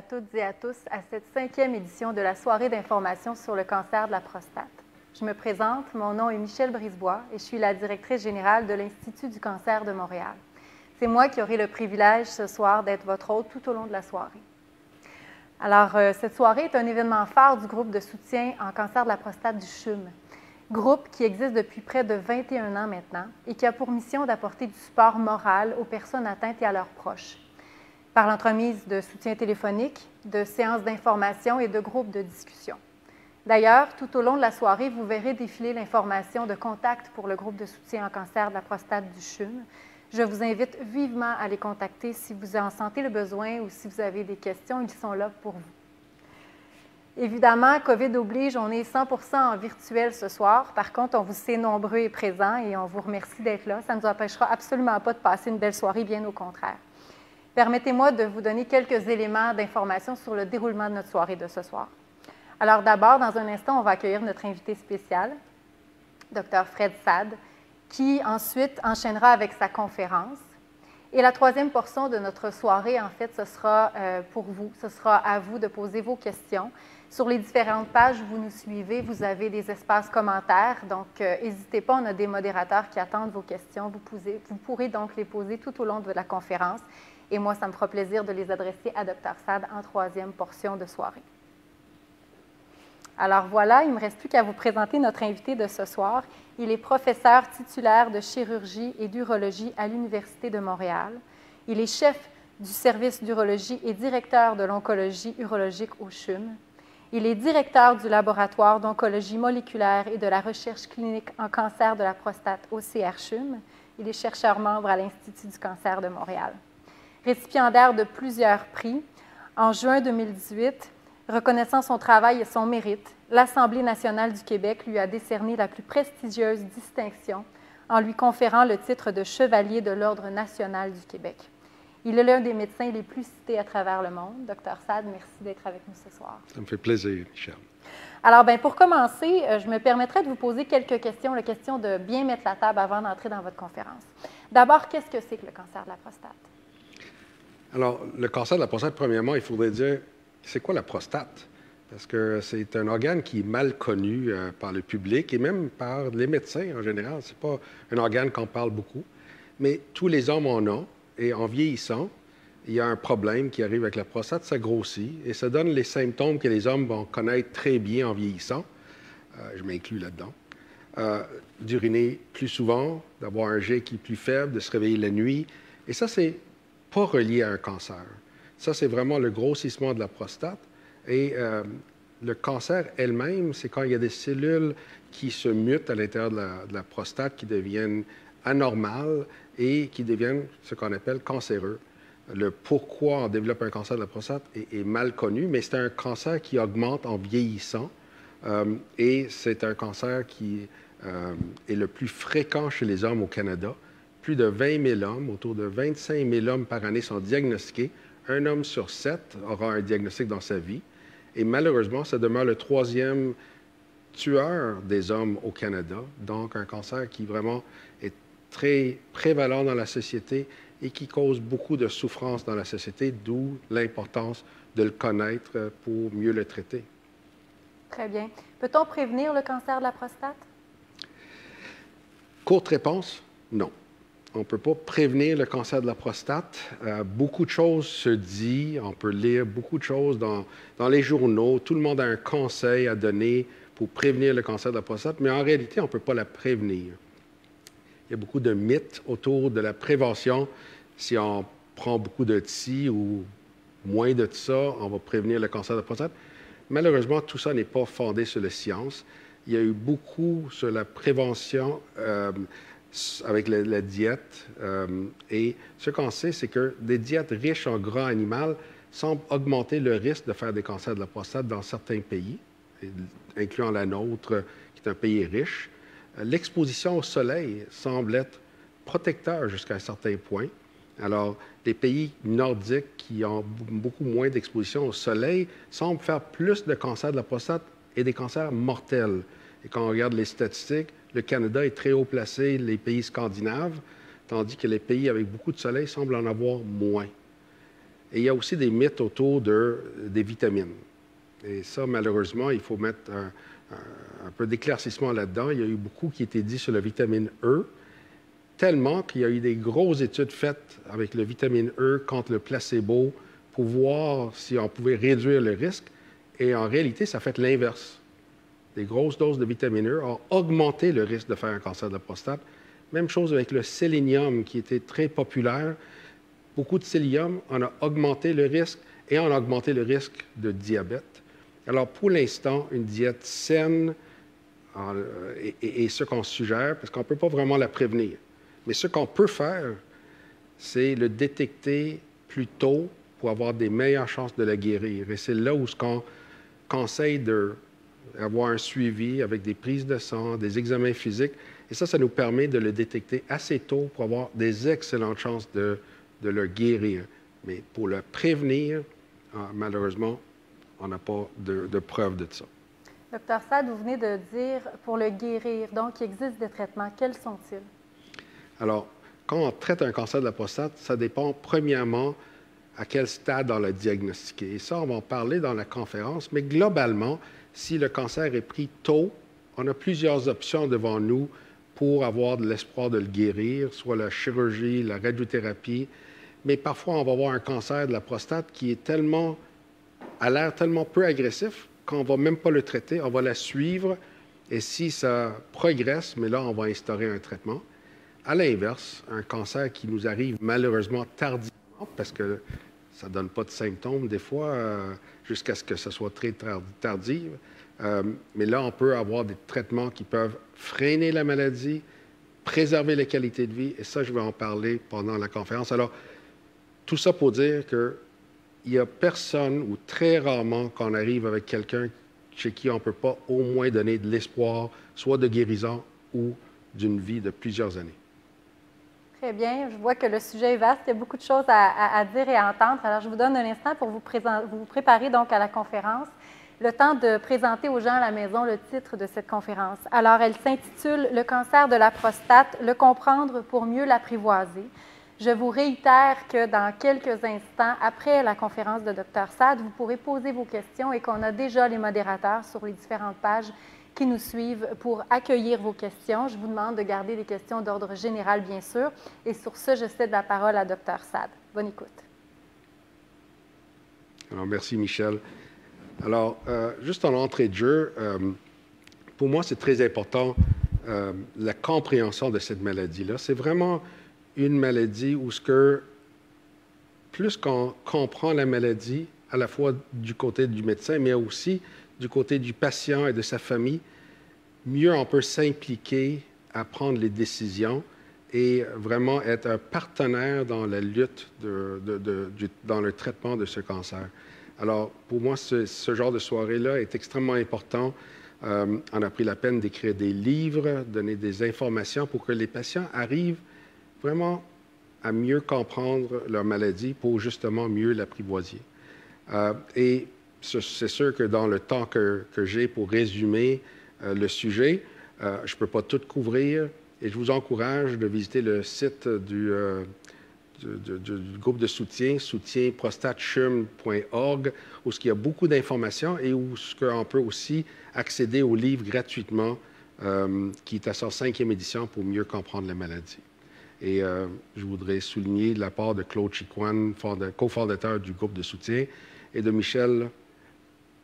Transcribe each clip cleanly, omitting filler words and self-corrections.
toutes et à tous à cette 5e édition de la soirée d'information sur le cancer de la prostate. Je me présente, mon nom est Michèle Brisebois et je suis la directrice générale de l'Institut du cancer de Montréal. C'est moi qui aurai le privilège ce soir d'être votre hôte tout au long de la soirée. Alors, cette soirée est un événement phare du groupe de soutien en cancer de la prostate du CHUM, groupe qui existe depuis près de 21 ans maintenant et qui a pour mission d'apporter du support moral aux personnes atteintes et à leurs proches, par l'entremise de soutien téléphonique, de séances d'information et de groupes de discussion. D'ailleurs, tout au long de la soirée, vous verrez défiler l'information de contact pour le groupe de soutien en cancer de la prostate du CHUM. Je vous invite vivement à les contacter si vous en sentez le besoin ou si vous avez des questions, ils sont là pour vous. Évidemment, COVID oblige, on est 100% en virtuel ce soir. Par contre, on vous sait nombreux et présents et on vous remercie d'être là. Ça ne nous empêchera absolument pas de passer une belle soirée, bien au contraire. Permettez-moi de vous donner quelques éléments d'information sur le déroulement de notre soirée de ce soir. Alors d'abord, dans un instant, on va accueillir notre invité spécial, Dr Fred Sad, qui ensuite enchaînera avec sa conférence. Et la troisième portion de notre soirée, en fait, ce sera pour vous. Ce sera à vous de poser vos questions. Sur les différentes pages où vous nous suivez, vous avez des espaces commentaires. Donc, n'hésitez pas, on a des modérateurs qui attendent vos questions. Vous pourrez donc les poser tout au long de la conférence. Et moi, ça me fera plaisir de les adresser à Dr Sad en troisième portion de soirée. Alors voilà, il ne me reste plus qu'à vous présenter notre invité de ce soir. Il est professeur titulaire de chirurgie et d'urologie à l'Université de Montréal. Il est chef du service d'urologie et directeur de l'oncologie urologique au CHUM. Il est directeur du laboratoire d'oncologie moléculaire et de la recherche clinique en cancer de la prostate au CHUM. Il est chercheur membre à l'Institut du cancer de Montréal. Récipiendaire de plusieurs prix, en juin 2018, reconnaissant son travail et son mérite, l'Assemblée nationale du Québec lui a décerné la plus prestigieuse distinction en lui conférant le titre de chevalier de l'Ordre national du Québec. Il est l'un des médecins les plus cités à travers le monde. Dr Sad, merci d'être avec nous ce soir. Ça me fait plaisir, Michel. Alors, pour commencer, je me permettrai de vous poser quelques questions, la question de bien mettre la table avant d'entrer dans votre conférence. D'abord, qu'est-ce que c'est que le cancer de la prostate? Alors, le cancer de la prostate, premièrement, il faudrait dire, c'est quoi la prostate? Parce que c'est un organe qui est mal connu par le public et même par les médecins en général. Ce n'est pas un organe qu'on parle beaucoup, mais tous les hommes en ont. Et en vieillissant, il y a un problème qui arrive avec la prostate, ça grossit et ça donne les symptômes que les hommes vont connaître très bien en vieillissant. Je m'inclus là-dedans. D'uriner plus souvent, d'avoir un jet qui est plus faible, de se réveiller la nuit. Et ça, c'est pas relié à un cancer. Ça, c'est vraiment le grossissement de la prostate. Et le cancer elle-même, c'est quand il y a des cellules qui se mutent à l'intérieur de la prostate, qui deviennent anormales et qui deviennent ce qu'on appelle cancéreux. Le pourquoi on développe un cancer de la prostate est mal connu, mais c'est un cancer qui augmente en vieillissant et c'est un cancer qui est le plus fréquent chez les hommes au Canada. Plus de 20 000 hommes, autour de 25 000 hommes par année sont diagnostiqués. Un homme sur 7 aura un diagnostic dans sa vie. Et malheureusement, ça demeure le troisième tueur des hommes au Canada. Donc, un cancer qui vraiment est très prévalent dans la société et qui cause beaucoup de souffrance dans la société, d'où l'importance de le connaître pour mieux le traiter. Très bien. Peut-on prévenir le cancer de la prostate? Courte réponse, non. On ne peut pas prévenir le cancer de la prostate. Beaucoup de choses se disent, on peut lire beaucoup de choses dans les journaux. Tout le monde a un conseil à donner pour prévenir le cancer de la prostate, mais en réalité, on ne peut pas la prévenir. Il y a beaucoup de mythes autour de la prévention. Si on prend beaucoup de TI ou moins de ça, on va prévenir le cancer de la prostate. Malheureusement, tout ça n'est pas fondé sur la science. Il y a eu beaucoup sur la prévention avec la diète. Et ce qu'on sait, c'est que des diètes riches en gras animal semblent augmenter le risque de faire des cancers de la prostate dans certains pays, incluant la nôtre, qui est un pays riche. L'exposition au soleil semble être protecteur jusqu'à un certain point. Alors, les pays nordiques qui ont beaucoup moins d'exposition au soleil semblent faire plus de cancers de la prostate et des cancers mortels. Et quand on regarde les statistiques, le Canada est très haut placé, les pays scandinaves, tandis que les pays avec beaucoup de soleil semblent en avoir moins. Et il y a aussi des mythes autour des vitamines. Et ça, malheureusement, il faut mettre un peu d'éclaircissement là-dedans. Il y a eu beaucoup qui a été dit sur la vitamine E, tellement qu'il y a eu des grosses études faites avec la vitamine E contre le placebo pour voir si on pouvait réduire le risque. Et en réalité, ça fait l'inverse. Des grosses doses de vitamine E ont augmenté le risque de faire un cancer de la prostate. Même chose avec le sélénium, qui était très populaire. Beaucoup de sélénium, on a augmenté le risque et on a augmenté le risque de diabète. Alors, pour l'instant, une diète saine est ce qu'on suggère, parce qu'on ne peut pas vraiment la prévenir. Mais ce qu'on peut faire, c'est le détecter plus tôt pour avoir des meilleures chances de la guérir. Et c'est là où on conseille d'avoir un suivi avec des prises de sang, des examens physiques. Et ça nous permet de le détecter assez tôt pour avoir des excellentes chances de le guérir. Mais pour le prévenir, malheureusement, on n'a pas de preuve de ça. Docteur Saad, vous venez de dire pour le guérir, donc il existe des traitements. Quels sont-ils? Alors, quand on traite un cancer de la prostate, ça dépend premièrement à quel stade on l'a diagnostiqué. Et ça, on va en parler dans la conférence, mais globalement, si le cancer est pris tôt, on a plusieurs options devant nous pour avoir de l'espoir de le guérir, soit la chirurgie, la radiothérapie, mais parfois on va avoir un cancer de la prostate qui est a l'air tellement peu agressif qu'on ne va même pas le traiter, on va la suivre, et si ça progresse, mais là, on va instaurer un traitement. À l'inverse, un cancer qui nous arrive malheureusement tardivement, parce que ça ne donne pas de symptômes des fois, jusqu'à ce que ce soit très tardif. Mais là, on peut avoir des traitements qui peuvent freiner la maladie, préserver la qualité de vie, et ça, je vais en parler pendant la conférence. Alors, tout ça pour dire qu'il n'y a personne, ou très rarement, qu'on arrive avec quelqu'un chez qui on ne peut pas au moins donner de l'espoir, soit de guérison ou d'une vie de plusieurs années. Très bien. Je vois que le sujet est vaste. Il y a beaucoup de choses à dire et à entendre. Alors, je vous donne un instant pour vous préparer donc à la conférence. Le temps de présenter aux gens à la maison le titre de cette conférence. Alors, elle s'intitule « Le cancer de la prostate, le comprendre pour mieux l'apprivoiser ». Je vous réitère que dans quelques instants, après la conférence de Dr Saad, vous pourrez poser vos questions et qu'on a déjà les modérateurs sur les différentes pages qui nous suivent pour accueillir vos questions. Je vous demande de garder des questions d'ordre général, bien sûr. Et sur ce, je cède la parole à Dr Saad. Bonne écoute. Alors, merci, Michel. Alors, juste en entrée de jeu, pour moi, c'est très important la compréhension de cette maladie-là. C'est vraiment une maladie où plus qu'on comprend la maladie, à la fois du côté du médecin, mais aussi du côté du patient et de sa famille, mieux on peut s'impliquer à prendre les décisions et vraiment être un partenaire dans la lutte, dans le traitement de ce cancer. Alors, pour moi, ce genre de soirée-là est extrêmement important. On a pris la peine d'écrire des livres, donner des informations pour que les patients arrivent vraiment à mieux comprendre leur maladie pour justement mieux l'apprivoiser. Et c'est sûr que dans le temps que j'ai pour résumer le sujet, je ne peux pas tout couvrir et je vous encourage de visiter le site du groupe de soutien, soutienprostatechum.org, où il y a beaucoup d'informations et où on peut aussi accéder au livre gratuitement qui est à sa 5e édition pour mieux comprendre la maladie. Et je voudrais souligner l'apport de Claude Chicoine, cofondateur du groupe de soutien, et de Michel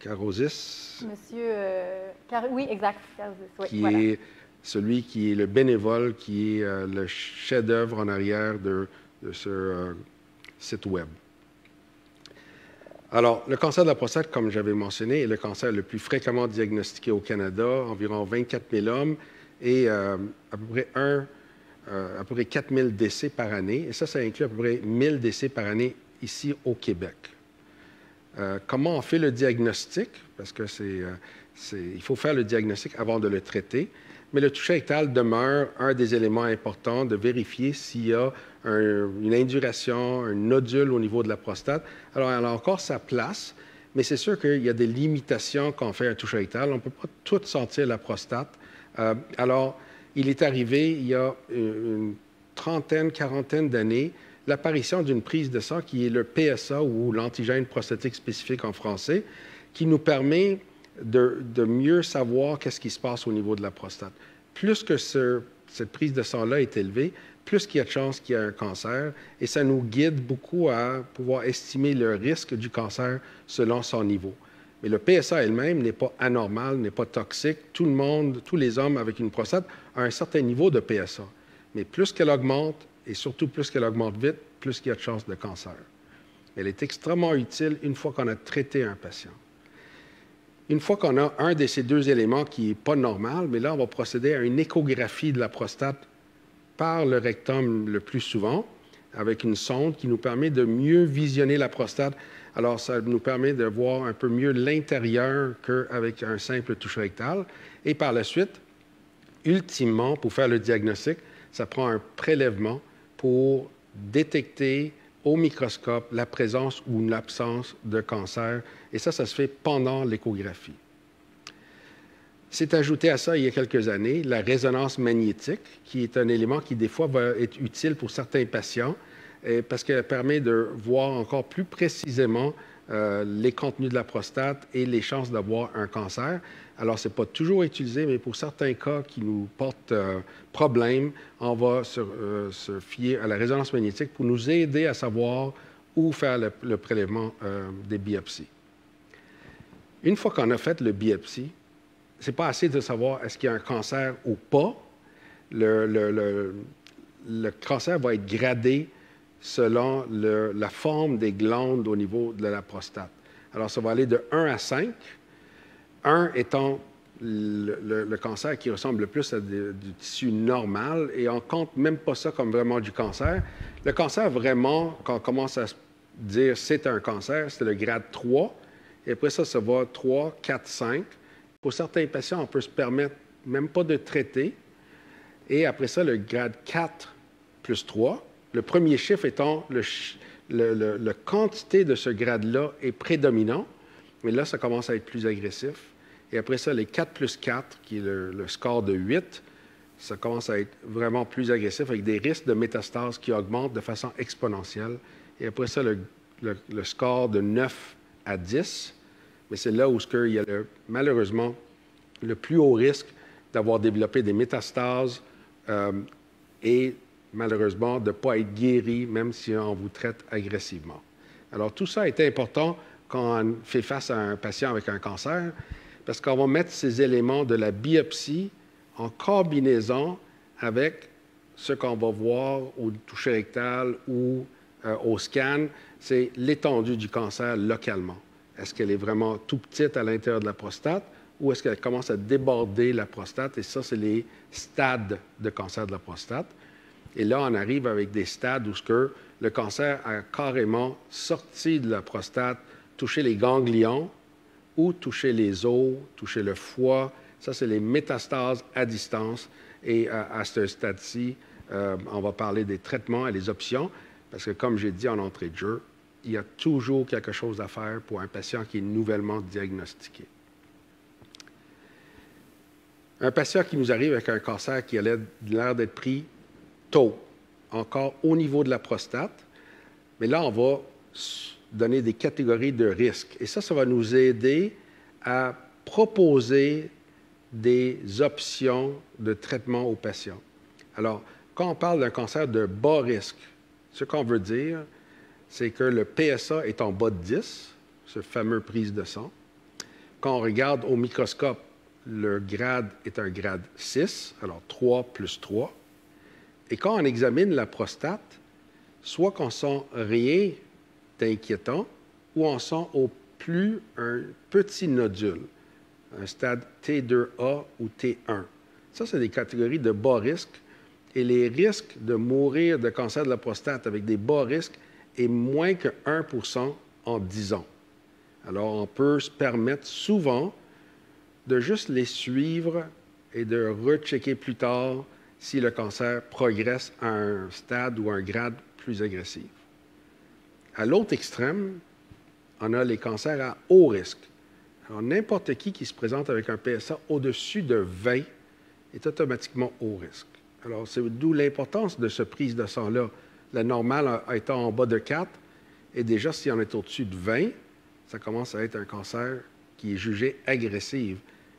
Carozis. Monsieur, oui, exact. Carozis, oui, qui est celui qui est le bénévole, qui est le chef-d'œuvre en arrière de ce site Web. Alors, le cancer de la prostate, comme j'avais mentionné, est le cancer le plus fréquemment diagnostiqué au Canada, environ 24 000 hommes et à peu près 4 000 décès par année. Et ça inclut à peu près 1 000 décès par année ici au Québec. Comment on fait le diagnostic? Parce que il faut faire le diagnostic avant de le traiter. Mais le toucher rectal demeure un des éléments importants de vérifier s'il y a une induration, un nodule au niveau de la prostate. Alors, elle a encore sa place, mais c'est sûr qu'il y a des limitations quand on fait un toucher rectal. On ne peut pas tout sentir la prostate. Alors, il est arrivé, il y a une trentaine, quarantaine d'années, l'apparition d'une prise de sang qui est le PSA ou l'antigène prostatique spécifique en français, qui nous permet de mieux savoir qu'est-ce qui se passe au niveau de la prostate. Plus que cette prise de sang-là est élevée, plus qu'il y a de chances qu'il y ait un cancer, et ça nous guide beaucoup à pouvoir estimer le risque du cancer selon son niveau. Mais le PSA elle-même n'est pas anormal, n'est pas toxique. Tout le monde, tous les hommes avec une prostate ont un certain niveau de PSA. Mais plus qu'elle augmente, et surtout plus qu'elle augmente vite, plus qu'il y a de chances de cancer. Elle est extrêmement utile une fois qu'on a traité un patient. Une fois qu'on a un de ces deux éléments qui n'est pas normal, mais là, on va procéder à une échographie de la prostate par le rectum le plus souvent, avec une sonde qui nous permet de mieux visionner la prostate. Alors, ça nous permet de voir un peu mieux l'intérieur qu'avec un simple toucher rectal. Et par la suite, ultimement, pour faire le diagnostic, ça prend un prélèvement pour détecter au microscope la présence ou l'absence de cancer. Et ça se fait pendant l'échographie. C'est ajouté à ça, il y a quelques années, la résonance magnétique, qui est un élément qui, des fois, va être utile pour certains patients, parce qu'elle permet de voir encore plus précisément les contenus de la prostate et les chances d'avoir un cancer. Alors, ce n'est pas toujours utilisé, mais pour certains cas qui nous portent problème, on va se fier à la résonance magnétique pour nous aider à savoir où faire le prélèvement des biopsies. Une fois qu'on a fait le biopsie, ce n'est pas assez de savoir est-ce qu'il y a un cancer ou pas. Le cancer va être gradé selon la forme des glandes au niveau de la prostate. Alors, ça va aller de 1 à 5. 1 étant le cancer qui ressemble le plus à du tissu normal, et on ne compte même pas ça comme vraiment du cancer. Le cancer, vraiment, quand on commence à se dire c'est un cancer, c'est le grade 3, et après ça, ça va 3, 4, 5. Pour certains patients, on peut se permettre même pas de traiter. Et après ça, le grade 4 plus 3, le premier chiffre étant la quantité de ce grade-là est prédominant, mais là, ça commence à être plus agressif. Et après ça, les 4 plus 4, qui est le score de 8, ça commence à être vraiment plus agressif avec des risques de métastase qui augmentent de façon exponentielle. Et après ça, le score de 9 à 10, mais c'est là où il y a malheureusement le plus haut risque d'avoir développé des métastases et malheureusement de ne pas être guéri, même si on vous traite agressivement. Alors, tout ça est important quand on fait face à un patient avec un cancer, parce qu'on va mettre ces éléments de la biopsie en combinaison avec ce qu'on va voir au toucher rectal ou au scan, c'est l'étendue du cancer localement. Est-ce qu'elle est vraiment tout petite à l'intérieur de la prostate ou est-ce qu'elle commence à déborder la prostate? Et ça, c'est les stades de cancer de la prostate. Et là, on arrive avec des stades où le cancer a carrément sorti de la prostate, touché les ganglions ou touché les os, touché le foie. Ça, c'est les métastases à distance. Et à ce stade-ci, on va parler des traitements et des options, parce que comme j'ai dit en entrée de jeu, il y a toujours quelque chose à faire pour un patient qui est nouvellement diagnostiqué. Un patient qui nous arrive avec un cancer qui a l'air d'être pris tôt, encore au niveau de la prostate, mais là, on va donner des catégories de risques. Et ça va nous aider à proposer des options de traitement aux patients. Alors, quand on parle d'un cancer de bas risque, ce qu'on veut dire, c'est que le PSA est en bas de 10, ce fameux prise de sang. Quand on regarde au microscope, le grade est un grade 6, alors 3 plus 3. Et quand on examine la prostate, soit qu'on sent rien d'inquiétant, ou on sent au plus un petit nodule, un stade T2A ou T1. Ça, c'est des catégories de bas risque. Et les risques de mourir de cancer de la prostate avec des bas risques est moins que 1% en 10 ans. Alors, on peut se permettre souvent de juste les suivre et de rechecker plus tard si le cancer progresse à un stade ou un grade plus agressif. À l'autre extrême, on a les cancers à haut risque. Alors, n'importe qui se présente avec un PSA au-dessus de 20 est automatiquement haut risque. Alors, c'est d'où l'importance de ce prise de sang-là, la normale étant en bas de 4, et déjà, si on est au-dessus de 20, ça commence à être un cancer qui est jugé agressif.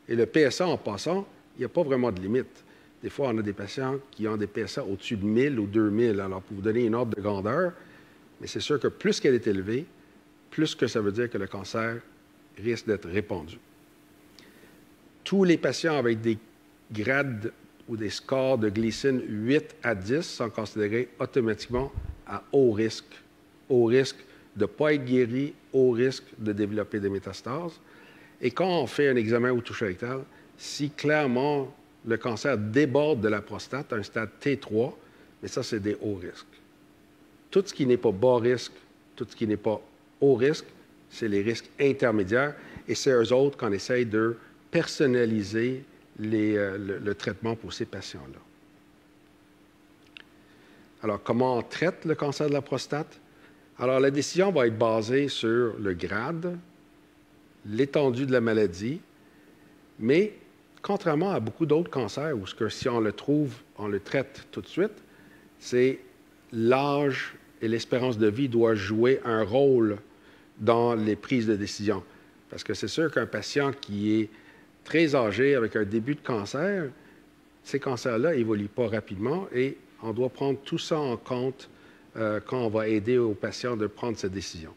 Et le PSA, en passant, il n'y a pas vraiment de limite. Des fois, on a des patients qui ont des PSA au-dessus de 1000 ou 2000. Alors, pour vous donner une ordre de grandeur, mais c'est sûr que plus qu'elle est élevée, plus que ça veut dire que le cancer risque d'être répandu. Tous les patients avec des grades ou des scores de glycine 8 à 10 sont considérés automatiquement à haut risque de ne pas être guéri, haut risque de développer des métastases. Et quand on fait un examen au toucher rectal, si clairement le cancer déborde de la prostate, un stade T3, mais ça, c'est des hauts risques. Tout ce qui n'est pas bas risque, tout ce qui n'est pas haut risque, c'est les risques intermédiaires, et c'est eux autres qu'on essaye de personnaliser le traitement pour ces patients-là. Alors, comment on traite le cancer de la prostate? Alors, la décision va être basée sur le grade, l'étendue de la maladie, mais contrairement à beaucoup d'autres cancers, où si on le trouve, on le traite tout de suite, c'est l'âge et l'espérance de vie doivent jouer un rôle dans les prises de décision. Parce que c'est sûr qu'un patient qui est très âgé avec un début de cancer, ces cancers-là n'évoluent pas rapidement et on doit prendre tout ça en compte quand on va aider aux patients de prendre cette décision.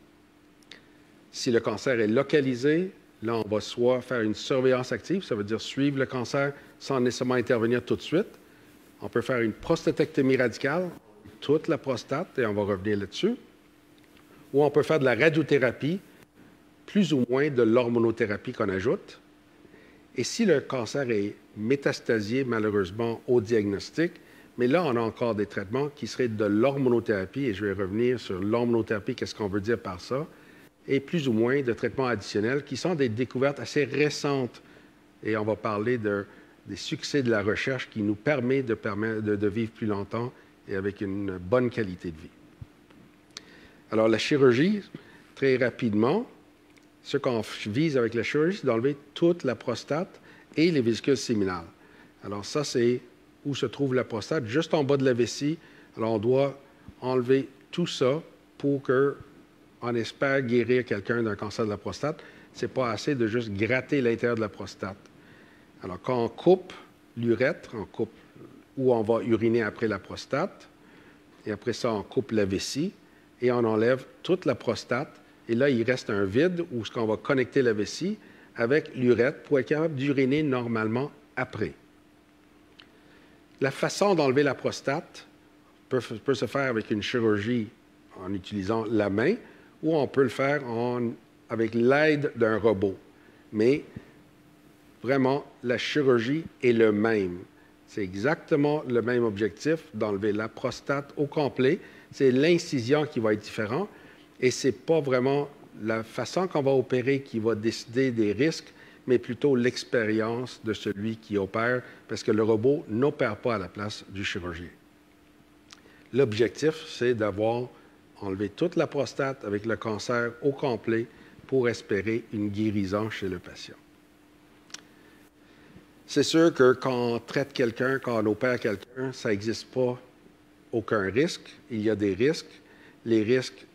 Si le cancer est localisé, là, on va soit faire une surveillance active, ça veut dire suivre le cancer sans nécessairement intervenir tout de suite. On peut faire une prostatectomie radicale, toute la prostate, et on va revenir là-dessus. Ou on peut faire de la radiothérapie, plus ou moins de l'hormonothérapie qu'on ajoute. Et si le cancer est métastasié, malheureusement, au diagnostic, mais là, on a encore des traitements qui seraient de l'hormonothérapie, et je vais revenir sur l'hormonothérapie, qu'est-ce qu'on veut dire par ça, et plus ou moins de traitements additionnels qui sont des découvertes assez récentes. Et on va parler des succès de la recherche qui nous permet de vivre plus longtemps et avec une bonne qualité de vie. Alors, la chirurgie, très rapidement, ce qu'on vise avec la chirurgie, c'est d'enlever toute la prostate et les vésicules séminales. Alors, ça, c'est où se trouve la prostate, juste en bas de la vessie. Alors, on doit enlever tout ça pour qu'on espère guérir quelqu'un d'un cancer de la prostate. Ce n'est pas assez de juste gratter l'intérieur de la prostate. Alors, quand on coupe l'urètre, on coupe où on va uriner après la prostate, et après ça, on coupe la vessie, et on enlève toute la prostate. Et là, il reste un vide où on va connecter la vessie avec l'urètre pour être capable d'uriner normalement après. La façon d'enlever la prostate peut se faire avec une chirurgie en utilisant la main ou on peut le faire avec l'aide d'un robot. Mais vraiment, la chirurgie est le même. C'est exactement le même objectif d'enlever la prostate au complet. C'est l'incision qui va être différente et ce n'est pas vraiment la façon qu'on va opérer qui va décider des risques, mais plutôt l'expérience de celui qui opère, parce que le robot n'opère pas à la place du chirurgien. L'objectif, c'est d'avoir enlevé toute la prostate avec le cancer au complet pour espérer une guérison chez le patient. C'est sûr que quand on traite quelqu'un, quand on opère quelqu'un, ça n'existe pas aucun risque. Il y a des risques. Les risques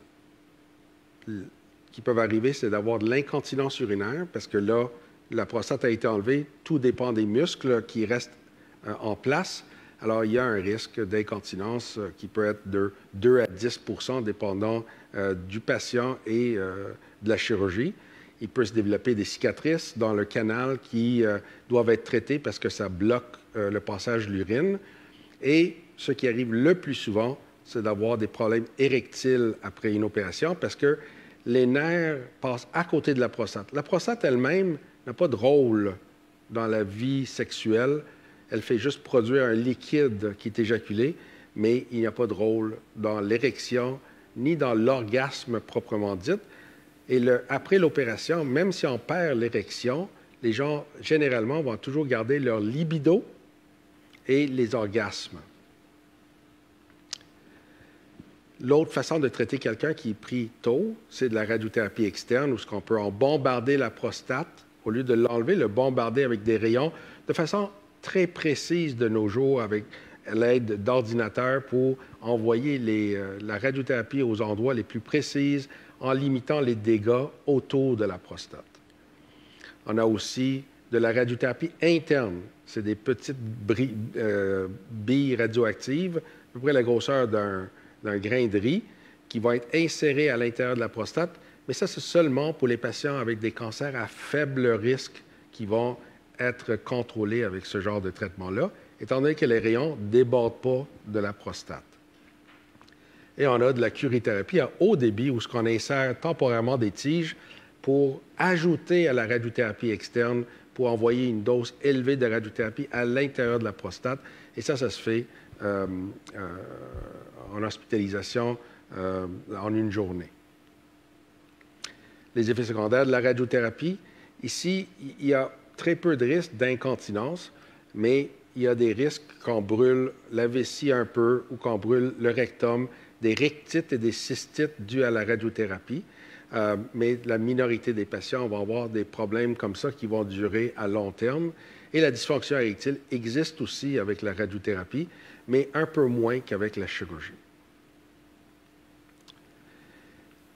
qui peuvent arriver, c'est d'avoir de l'incontinence urinaire, parce que là, la prostate a été enlevée, tout dépend des muscles qui restent en place. Alors, il y a un risque d'incontinence qui peut être de 2 à 10 % dépendant du patient et de la chirurgie. Il peut se développer des cicatrices dans le canal qui doivent être traitées parce que ça bloque le passage de l'urine. Et ce qui arrive le plus souvent, c'est d'avoir des problèmes érectiles après une opération parce que les nerfs passent à côté de la prostate. La prostate elle-même n'a pas de rôle dans la vie sexuelle. Elle fait juste produire un liquide qui est éjaculé, mais il n'y a pas de rôle dans l'érection ni dans l'orgasme proprement dit. Et après l'opération, même si on perd l'érection, les gens, généralement, vont toujours garder leur libido et les orgasmes. L'autre façon de traiter quelqu'un qui est pris tôt, c'est de la radiothérapie externe, où on peut en bombarder la prostate, au lieu de l'enlever, le bombarder avec des rayons, de façon très précise de nos jours, avec l'aide d'ordinateurs pour envoyer la radiothérapie aux endroits les plus précis en limitant les dégâts autour de la prostate. On a aussi de la radiothérapie interne. C'est des petites billes radioactives, à peu près la grosseur d'un grain de riz, qui vont être insérées à l'intérieur de la prostate. Mais ça, c'est seulement pour les patients avec des cancers à faible risque qui vont être contrôlés avec ce genre de traitement-là, étant donné que les rayons ne débordent pas de la prostate. Et on a de la curithérapie à haut débit, où on insère temporairement des tiges pour ajouter à la radiothérapie externe, pour envoyer une dose élevée de radiothérapie à l'intérieur de la prostate. Et ça se fait en hospitalisation en une journée. Les effets secondaires de la radiothérapie, ici, il y a très peu de risques d'incontinence, mais il y a des risques qu'on brûle la vessie un peu ou qu'on brûle le rectum, des rectites et des cystites dus à la radiothérapie. Mais la minorité des patients vont avoir des problèmes comme ça qui vont durer à long terme. Et la dysfonction érectile existe aussi avec la radiothérapie, mais un peu moins qu'avec la chirurgie.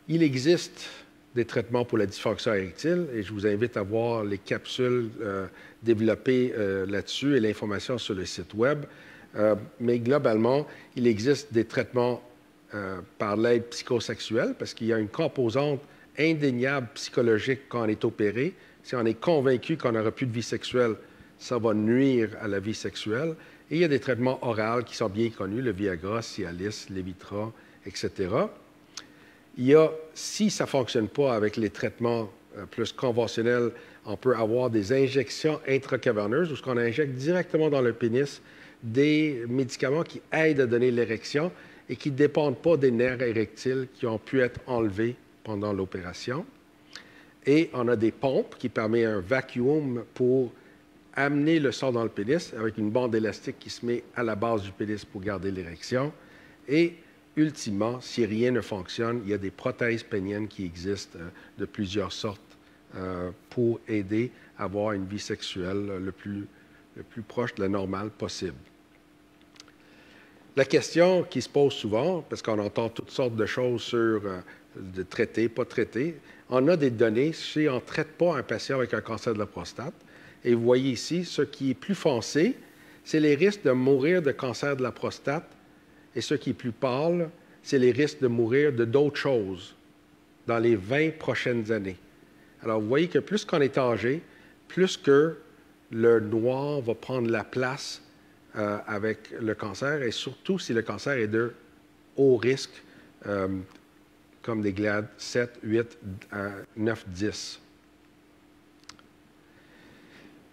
Il existe des traitements pour la dysfonction érectile et je vous invite à voir les capsules développées là-dessus et l'information sur le site Web. Mais globalement, il existe des traitements par l'aide psychosexuelle, parce qu'il y a une composante indéniable psychologique quand on est opéré. Si on est convaincu qu'on n'aura plus de vie sexuelle, ça va nuire à la vie sexuelle. Et il y a des traitements oraux qui sont bien connus, le Viagra, Cialis, Levitra, etc. Il y a, si ça ne fonctionne pas avec les traitements plus conventionnels, on peut avoir des injections intracaverneuses, où on injecte directement dans le pénis des médicaments qui aident à donner l'érection et qui ne dépendent pas des nerfs érectiles qui ont pu être enlevés pendant l'opération. Et on a des pompes qui permettent un vacuum pour amener le sang dans le pénis avec une bande élastique qui se met à la base du pénis pour garder l'érection. Et ultimement, si rien ne fonctionne, il y a des prothèses péniennes qui existent de plusieurs sortes pour aider à avoir une vie sexuelle le plus proche de la normale possible. La question qui se pose souvent, parce qu'on entend toutes sortes de choses sur de traiter, pas traiter, on a des données si on ne traite pas un patient avec un cancer de la prostate. Et vous voyez ici, ce qui est plus foncé, c'est les risques de mourir de cancer de la prostate. Et ce qui est plus pâle, c'est les risques de mourir de d'autres choses dans les 20 prochaines années. Alors, vous voyez que plus qu'on est âgé, plus que le noir va prendre la place avec le cancer, et surtout si le cancer est de haut risque, comme des glades 7, 8, 9, 10.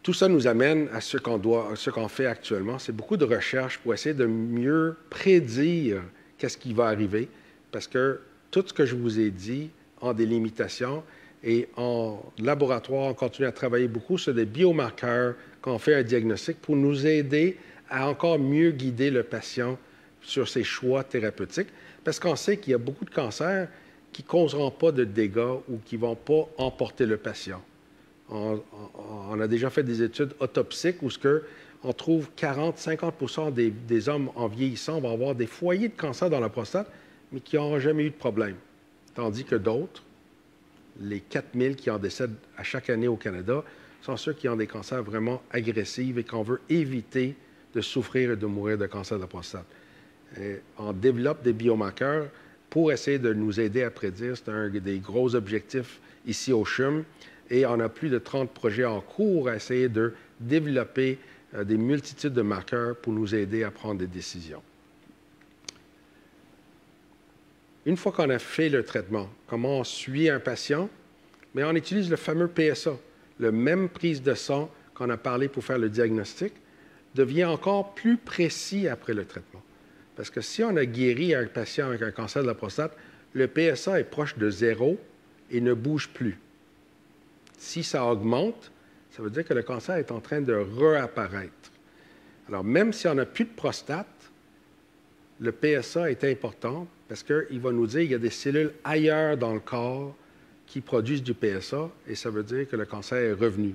Tout ça nous amène à ce qu'on fait actuellement. C'est beaucoup de recherches pour essayer de mieux prédire qu'est-ce qui va arriver, parce que tout ce que je vous ai dit a des limitations. Et en laboratoire, on continue à travailler beaucoup sur des biomarqueurs quand on fait un diagnostic pour nous aider à encore mieux guider le patient sur ses choix thérapeutiques, parce qu'on sait qu'il y a beaucoup de cancers qui ne causeront pas de dégâts ou qui ne vont pas emporter le patient. On a déjà fait des études autopsiques où on trouve 40-50% des hommes en vieillissant vont avoir des foyers de cancer dans la prostate, mais qui n'auront jamais eu de problème. Tandis que d'autres, les 4000 qui en décèdent à chaque année au Canada, sont ceux qui ont des cancers vraiment agressifs et qu'on veut éviter de souffrir et de mourir de cancer de la prostate. Et on développe des biomarqueurs pour essayer de nous aider à prédire. C'est un des gros objectifs ici au CHUM. Et on a plus de 30 projets en cours à essayer de développer des multitudes de marqueurs pour nous aider à prendre des décisions. Une fois qu'on a fait le traitement, comment on suit un patient? Mais on utilise le fameux PSA. Le même prise de sang qu'on a parlé pour faire le diagnostic devient encore plus précis après le traitement. Parce que si on a guéri un patient avec un cancer de la prostate, le PSA est proche de 0 et ne bouge plus. Si ça augmente, ça veut dire que le cancer est en train de réapparaître. Alors, même si on n'a plus de prostate, le PSA est important parce qu'il va nous dire qu'il y a des cellules ailleurs dans le corps qui produisent du PSA et ça veut dire que le cancer est revenu.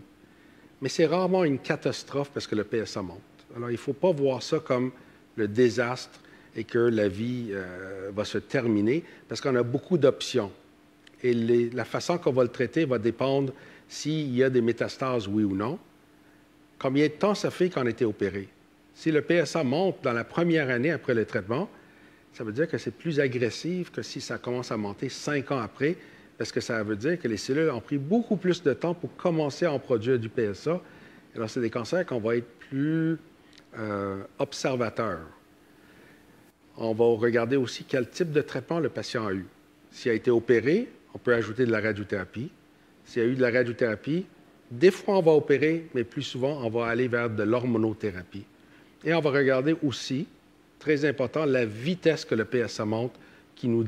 Mais c'est rarement une catastrophe parce que le PSA monte. Alors, il ne faut pas voir ça comme le désastre et que la vie va se terminer parce qu'on a beaucoup d'options. Et la façon qu'on va le traiter va dépendre s'il y a des métastases, oui ou non. Combien de temps ça fait qu'on a été opéré? Si le PSA monte dans la première année après le traitement, ça veut dire que c'est plus agressif que si ça commence à monter 5 ans après, parce que ça veut dire que les cellules ont pris beaucoup plus de temps pour commencer à en produire du PSA. Alors, c'est des cancers qu'on va être plus observateurs. On va regarder aussi quel type de traitement le patient a eu. S'il a été opéré, on peut ajouter de la radiothérapie. S'il y a eu de la radiothérapie, des fois on va opérer, mais plus souvent on va aller vers de l'hormonothérapie. Et on va regarder aussi, très important, la vitesse que le PSA monte, qui nous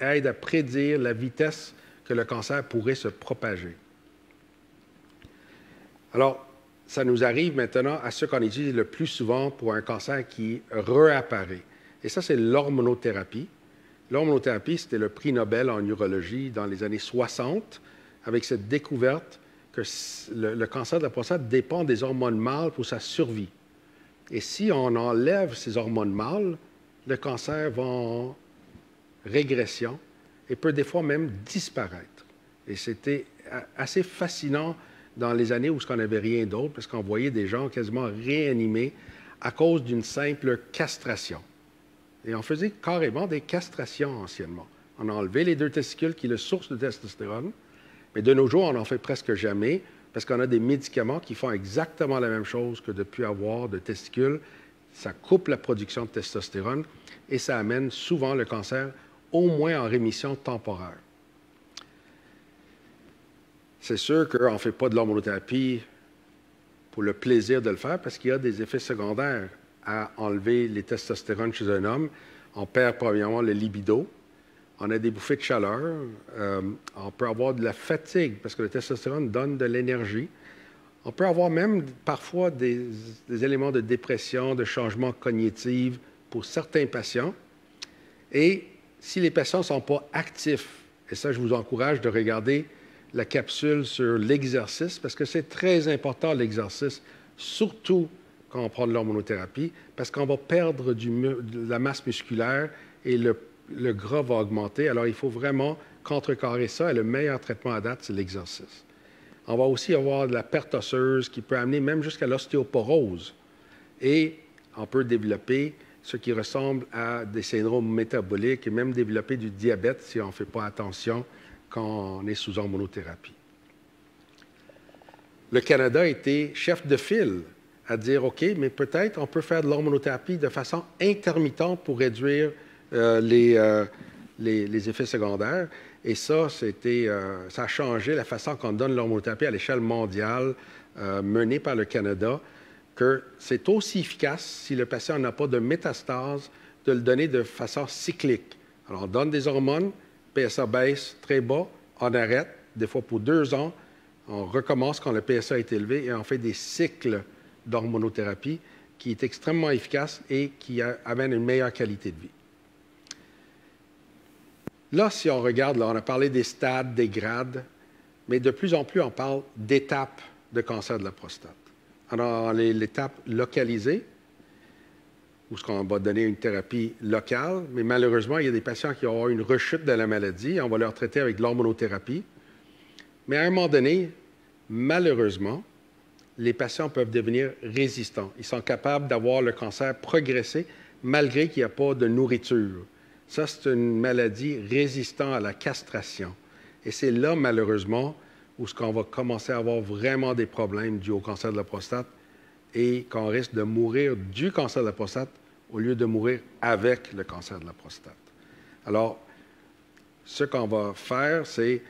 aide à prédire la vitesse que le cancer pourrait se propager. Alors, ça nous arrive maintenant à ce qu'on utilise le plus souvent pour un cancer qui réapparaît. Et ça, c'est l'hormonothérapie. L'hormonothérapie, c'était le prix Nobel en urologie dans les années 60, avec cette découverte que le cancer de la prostate dépend des hormones mâles pour sa survie. Et si on enlève ces hormones mâles, le cancer va en régression et peut des fois même disparaître. Et c'était assez fascinant dans les années où on n'avait rien d'autre, parce qu'on voyait des gens quasiment réanimés à cause d'une simple castration. Et on faisait carrément des castrations anciennement. On a enlevé les 2 testicules qui sont la source de testostérone, mais de nos jours, on n'en fait presque jamais parce qu'on a des médicaments qui font exactement la même chose que de ne plus avoir de testicules. Ça coupe la production de testostérone et ça amène souvent le cancer au moins en rémission temporaire. C'est sûr qu'on ne fait pas de l'hormonothérapie pour le plaisir de le faire parce qu'il y a des effets secondaires à enlever les testostérones chez un homme. On perd premièrement le libido, on a des bouffées de chaleur, on peut avoir de la fatigue parce que le testostérone donne de l'énergie. On peut avoir même parfois des éléments de dépression, de changement cognitif pour certains patients. Et si les patients ne sont pas actifs, et ça je vous encourage de regarder la capsule sur l'exercice, parce que c'est très important l'exercice, surtout quand on prend de l'hormonothérapie, parce qu'on va perdre de la masse musculaire et le gras va augmenter. Alors, il faut vraiment contrecarrer ça et le meilleur traitement à date, c'est l'exercice. On va aussi avoir de la perte osseuse qui peut amener même jusqu'à l'ostéoporose. Et on peut développer ce qui ressemble à des syndromes métaboliques et même développer du diabète si on ne fait pas attention quand on est sous hormonothérapie. Le Canada a été chef de file à dire, OK, mais peut-être on peut faire de l'hormonothérapie de façon intermittente pour réduire les effets secondaires. Et ça, ça a changé la façon qu'on donne l'hormonothérapie à l'échelle mondiale menée par le Canada, que c'est aussi efficace si le patient n'a pas de métastase de le donner de façon cyclique. Alors, on donne des hormones, PSA baisse très bas, on arrête, des fois pour 2 ans, on recommence quand le PSA est élevé et on fait des cycles d'hormonothérapie qui est extrêmement efficace et qui amène une meilleure qualité de vie. Là, si on regarde, là, on a parlé des stades, des grades, mais de plus en plus, on parle d'étapes de cancer de la prostate. Alors, l'étape localisée, où on va donner une thérapie locale, mais malheureusement, il y a des patients qui ont une rechute de la maladie, on va leur traiter avec de l'hormonothérapie. Mais à un moment donné, malheureusement, les patients peuvent devenir résistants. Ils sont capables d'avoir le cancer progresser malgré qu'il n'y a pas de nourriture. Ça, c'est une maladie résistante à la castration. Et c'est là, malheureusement, où on va commencer à avoir vraiment des problèmes dus au cancer de la prostate et qu'on risque de mourir du cancer de la prostate au lieu de mourir avec le cancer de la prostate. Alors, ce qu'on va faire, c'est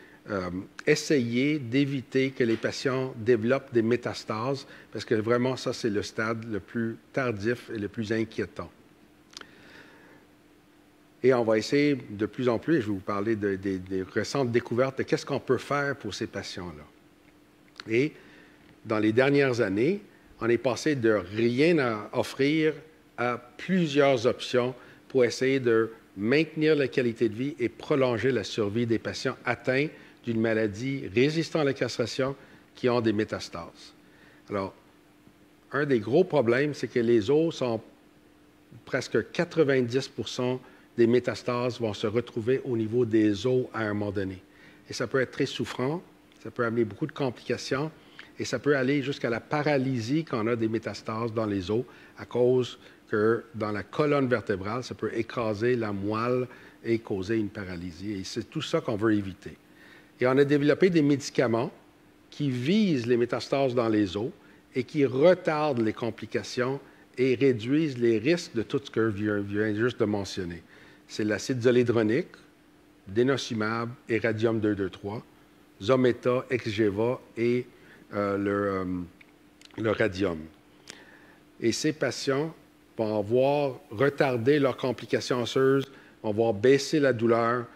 essayer d'éviter que les patients développent des métastases, parce que vraiment, ça, c'est le stade le plus tardif et le plus inquiétant. Et on va essayer de plus en plus, et je vais vous parler des récentes découvertes de qu'est-ce qu'on peut faire pour ces patients-là. Et dans les dernières années, on est passé de rien à offrir à plusieurs options pour essayer de maintenir la qualité de vie et prolonger la survie des patients atteints d'une maladie résistante à la castration qui ont des métastases. Alors, un des gros problèmes, c'est que les os sont presque 90 des métastases vont se retrouver au niveau des os à un moment donné. Et ça peut être très souffrant, ça peut amener beaucoup de complications, et ça peut aller jusqu'à la paralysie quand on a des métastases dans les os, à cause que dans la colonne vertébrale, ça peut écraser la moelle et causer une paralysie. Et c'est tout ça qu'on veut éviter. Et on a développé des médicaments qui visent les métastases dans les os et qui retardent les complications et réduisent les risques de tout ce que je viens juste de mentionner. C'est l'acide zolédronique, denosumab et radium-223, Zometa, Exgeva et le radium. Et ces patients vont avoir retardé leurs complications osseuses, vont avoir baissé la douleur,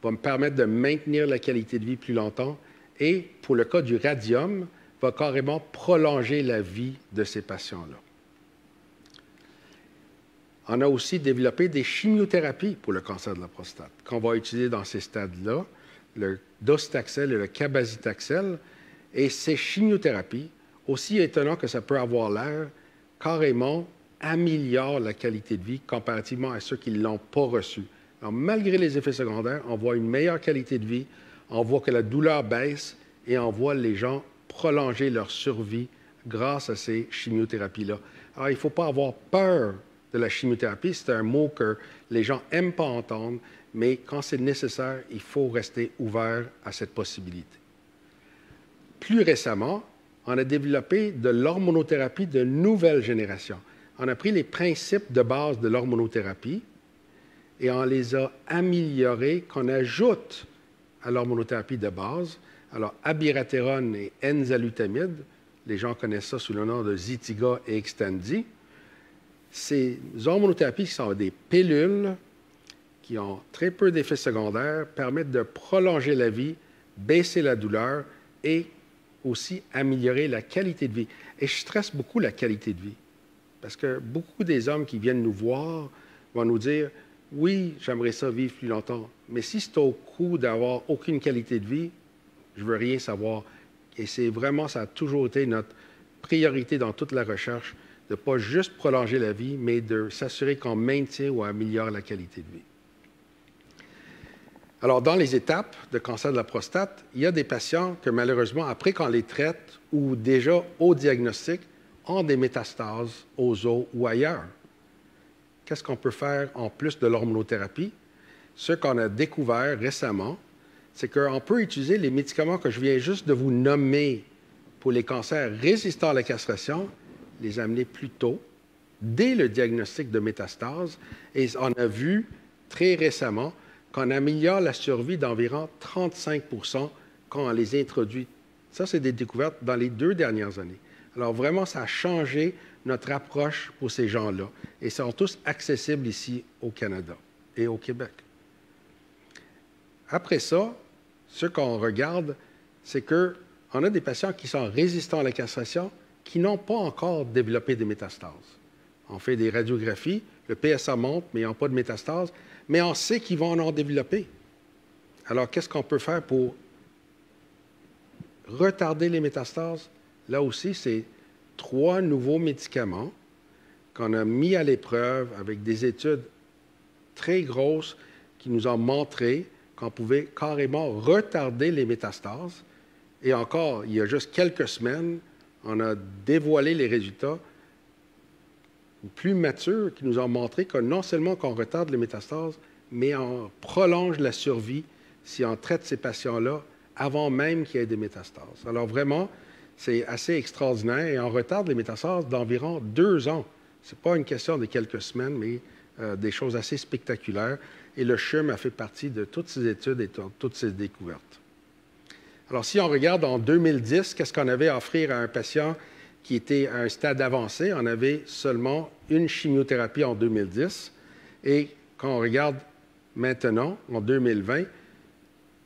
vont me permettre de maintenir la qualité de vie plus longtemps et, pour le cas du radium, va carrément prolonger la vie de ces patients-là. On a aussi développé des chimiothérapies pour le cancer de la prostate qu'on va utiliser dans ces stades-là, le docetaxel et le cabazitaxel. Et ces chimiothérapies, aussi étonnant que ça peut avoir l'air, carrément améliorent la qualité de vie comparativement à ceux qui ne l'ont pas reçu. Alors, malgré les effets secondaires, on voit une meilleure qualité de vie, on voit que la douleur baisse et on voit les gens prolonger leur survie grâce à ces chimiothérapies-là. Alors, il ne faut pas avoir peur de la chimiothérapie. C'est un mot que les gens n'aiment pas entendre, mais quand c'est nécessaire, il faut rester ouvert à cette possibilité. Plus récemment, on a développé de l'hormonothérapie de nouvelle génération. On a pris les principes de base de l'hormonothérapie et on les a améliorés, qu'on ajoute à l'hormonothérapie de base. Alors, abiraterone et enzalutamide, les gens connaissent ça sous le nom de Zytiga et Xtandi. Ces hormonothérapies qui sont des pilules qui ont très peu d'effets secondaires, permettent de prolonger la vie, baisser la douleur et aussi améliorer la qualité de vie. Et je stresse beaucoup la qualité de vie, parce que beaucoup des hommes qui viennent nous voir vont nous dire « Oui, j'aimerais ça vivre plus longtemps, mais si c'est au coût d'avoir aucune qualité de vie, je ne veux rien savoir. » Et c'est vraiment, ça a toujours été notre priorité dans toute la recherche, de ne pas juste prolonger la vie, mais de s'assurer qu'on maintient ou améliore la qualité de vie. Alors, dans les étapes de cancer de la prostate, il y a des patients que malheureusement, après qu'on les traite ou déjà au diagnostic, ont des métastases aux os ou ailleurs. Qu'est-ce qu'on peut faire en plus de l'hormonothérapie? Ce qu'on a découvert récemment, c'est qu'on peut utiliser les médicaments que je viens juste de vous nommer pour les cancers résistants à la castration, les amener plus tôt, dès le diagnostic de métastase. Et on a vu très récemment qu'on améliore la survie d'environ 35 quand on les introduit. Ça, c'est des découvertes dans les 2 dernières années. Alors vraiment, ça a changé notre approche pour ces gens-là. Et ils sont tous accessibles ici au Canada et au Québec. Après ça, ce qu'on regarde, c'est qu'on a des patients qui sont résistants à la castration qui n'ont pas encore développé des métastases. On fait des radiographies, le PSA monte, mais ils n'ont pas de métastases, mais on sait qu'ils vont en développer. Alors, qu'est-ce qu'on peut faire pour retarder les métastases? Là aussi, c'est 3 nouveaux médicaments qu'on a mis à l'épreuve avec des études très grosses qui nous ont montré qu'on pouvait carrément retarder les métastases. Et encore, il y a juste quelques semaines, on a dévoilé les résultats plus matures qui nous ont montré que non seulement qu'on retarde les métastases, mais on prolonge la survie si on traite ces patients-là avant même qu'il y ait des métastases. Alors vraiment, c'est assez extraordinaire et on retarde les métastases d'environ 2 ans. Ce n'est pas une question de quelques semaines, mais des choses assez spectaculaires. Et le CHUM a fait partie de toutes ces études et de toutes ces découvertes. Alors, si on regarde en 2010, qu'est-ce qu'on avait à offrir à un patient qui était à un stade avancé? On avait seulement une chimiothérapie en 2010. Et quand on regarde maintenant, en 2020,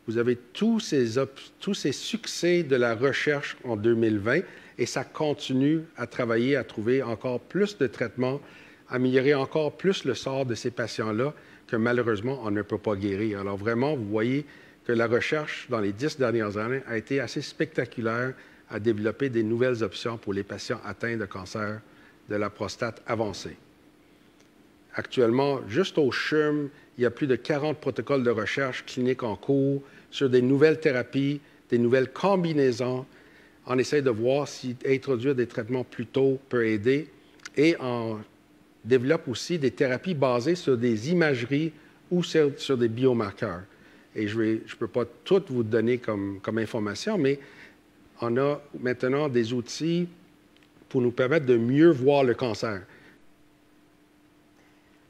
vous avez tous ces succès de la recherche en 2020 et ça continue à travailler, à trouver encore plus de traitements, améliorer encore plus le sort de ces patients-là que malheureusement, on ne peut pas guérir. Alors vraiment, vous voyez que la recherche dans les 10 dernières années a été assez spectaculaire à développer des nouvelles options pour les patients atteints de cancer de la prostate avancé. Actuellement, juste au CHUM, il y a plus de 40 protocoles de recherche clinique en cours sur des nouvelles thérapies, des nouvelles combinaisons. On essaie de voir si introduire des traitements plus tôt peut aider. Et on développe aussi des thérapies basées sur des imageries ou sur des biomarqueurs. Et je ne peux pas tout vous donner comme information, mais on a maintenant des outils pour nous permettre de mieux voir le cancer.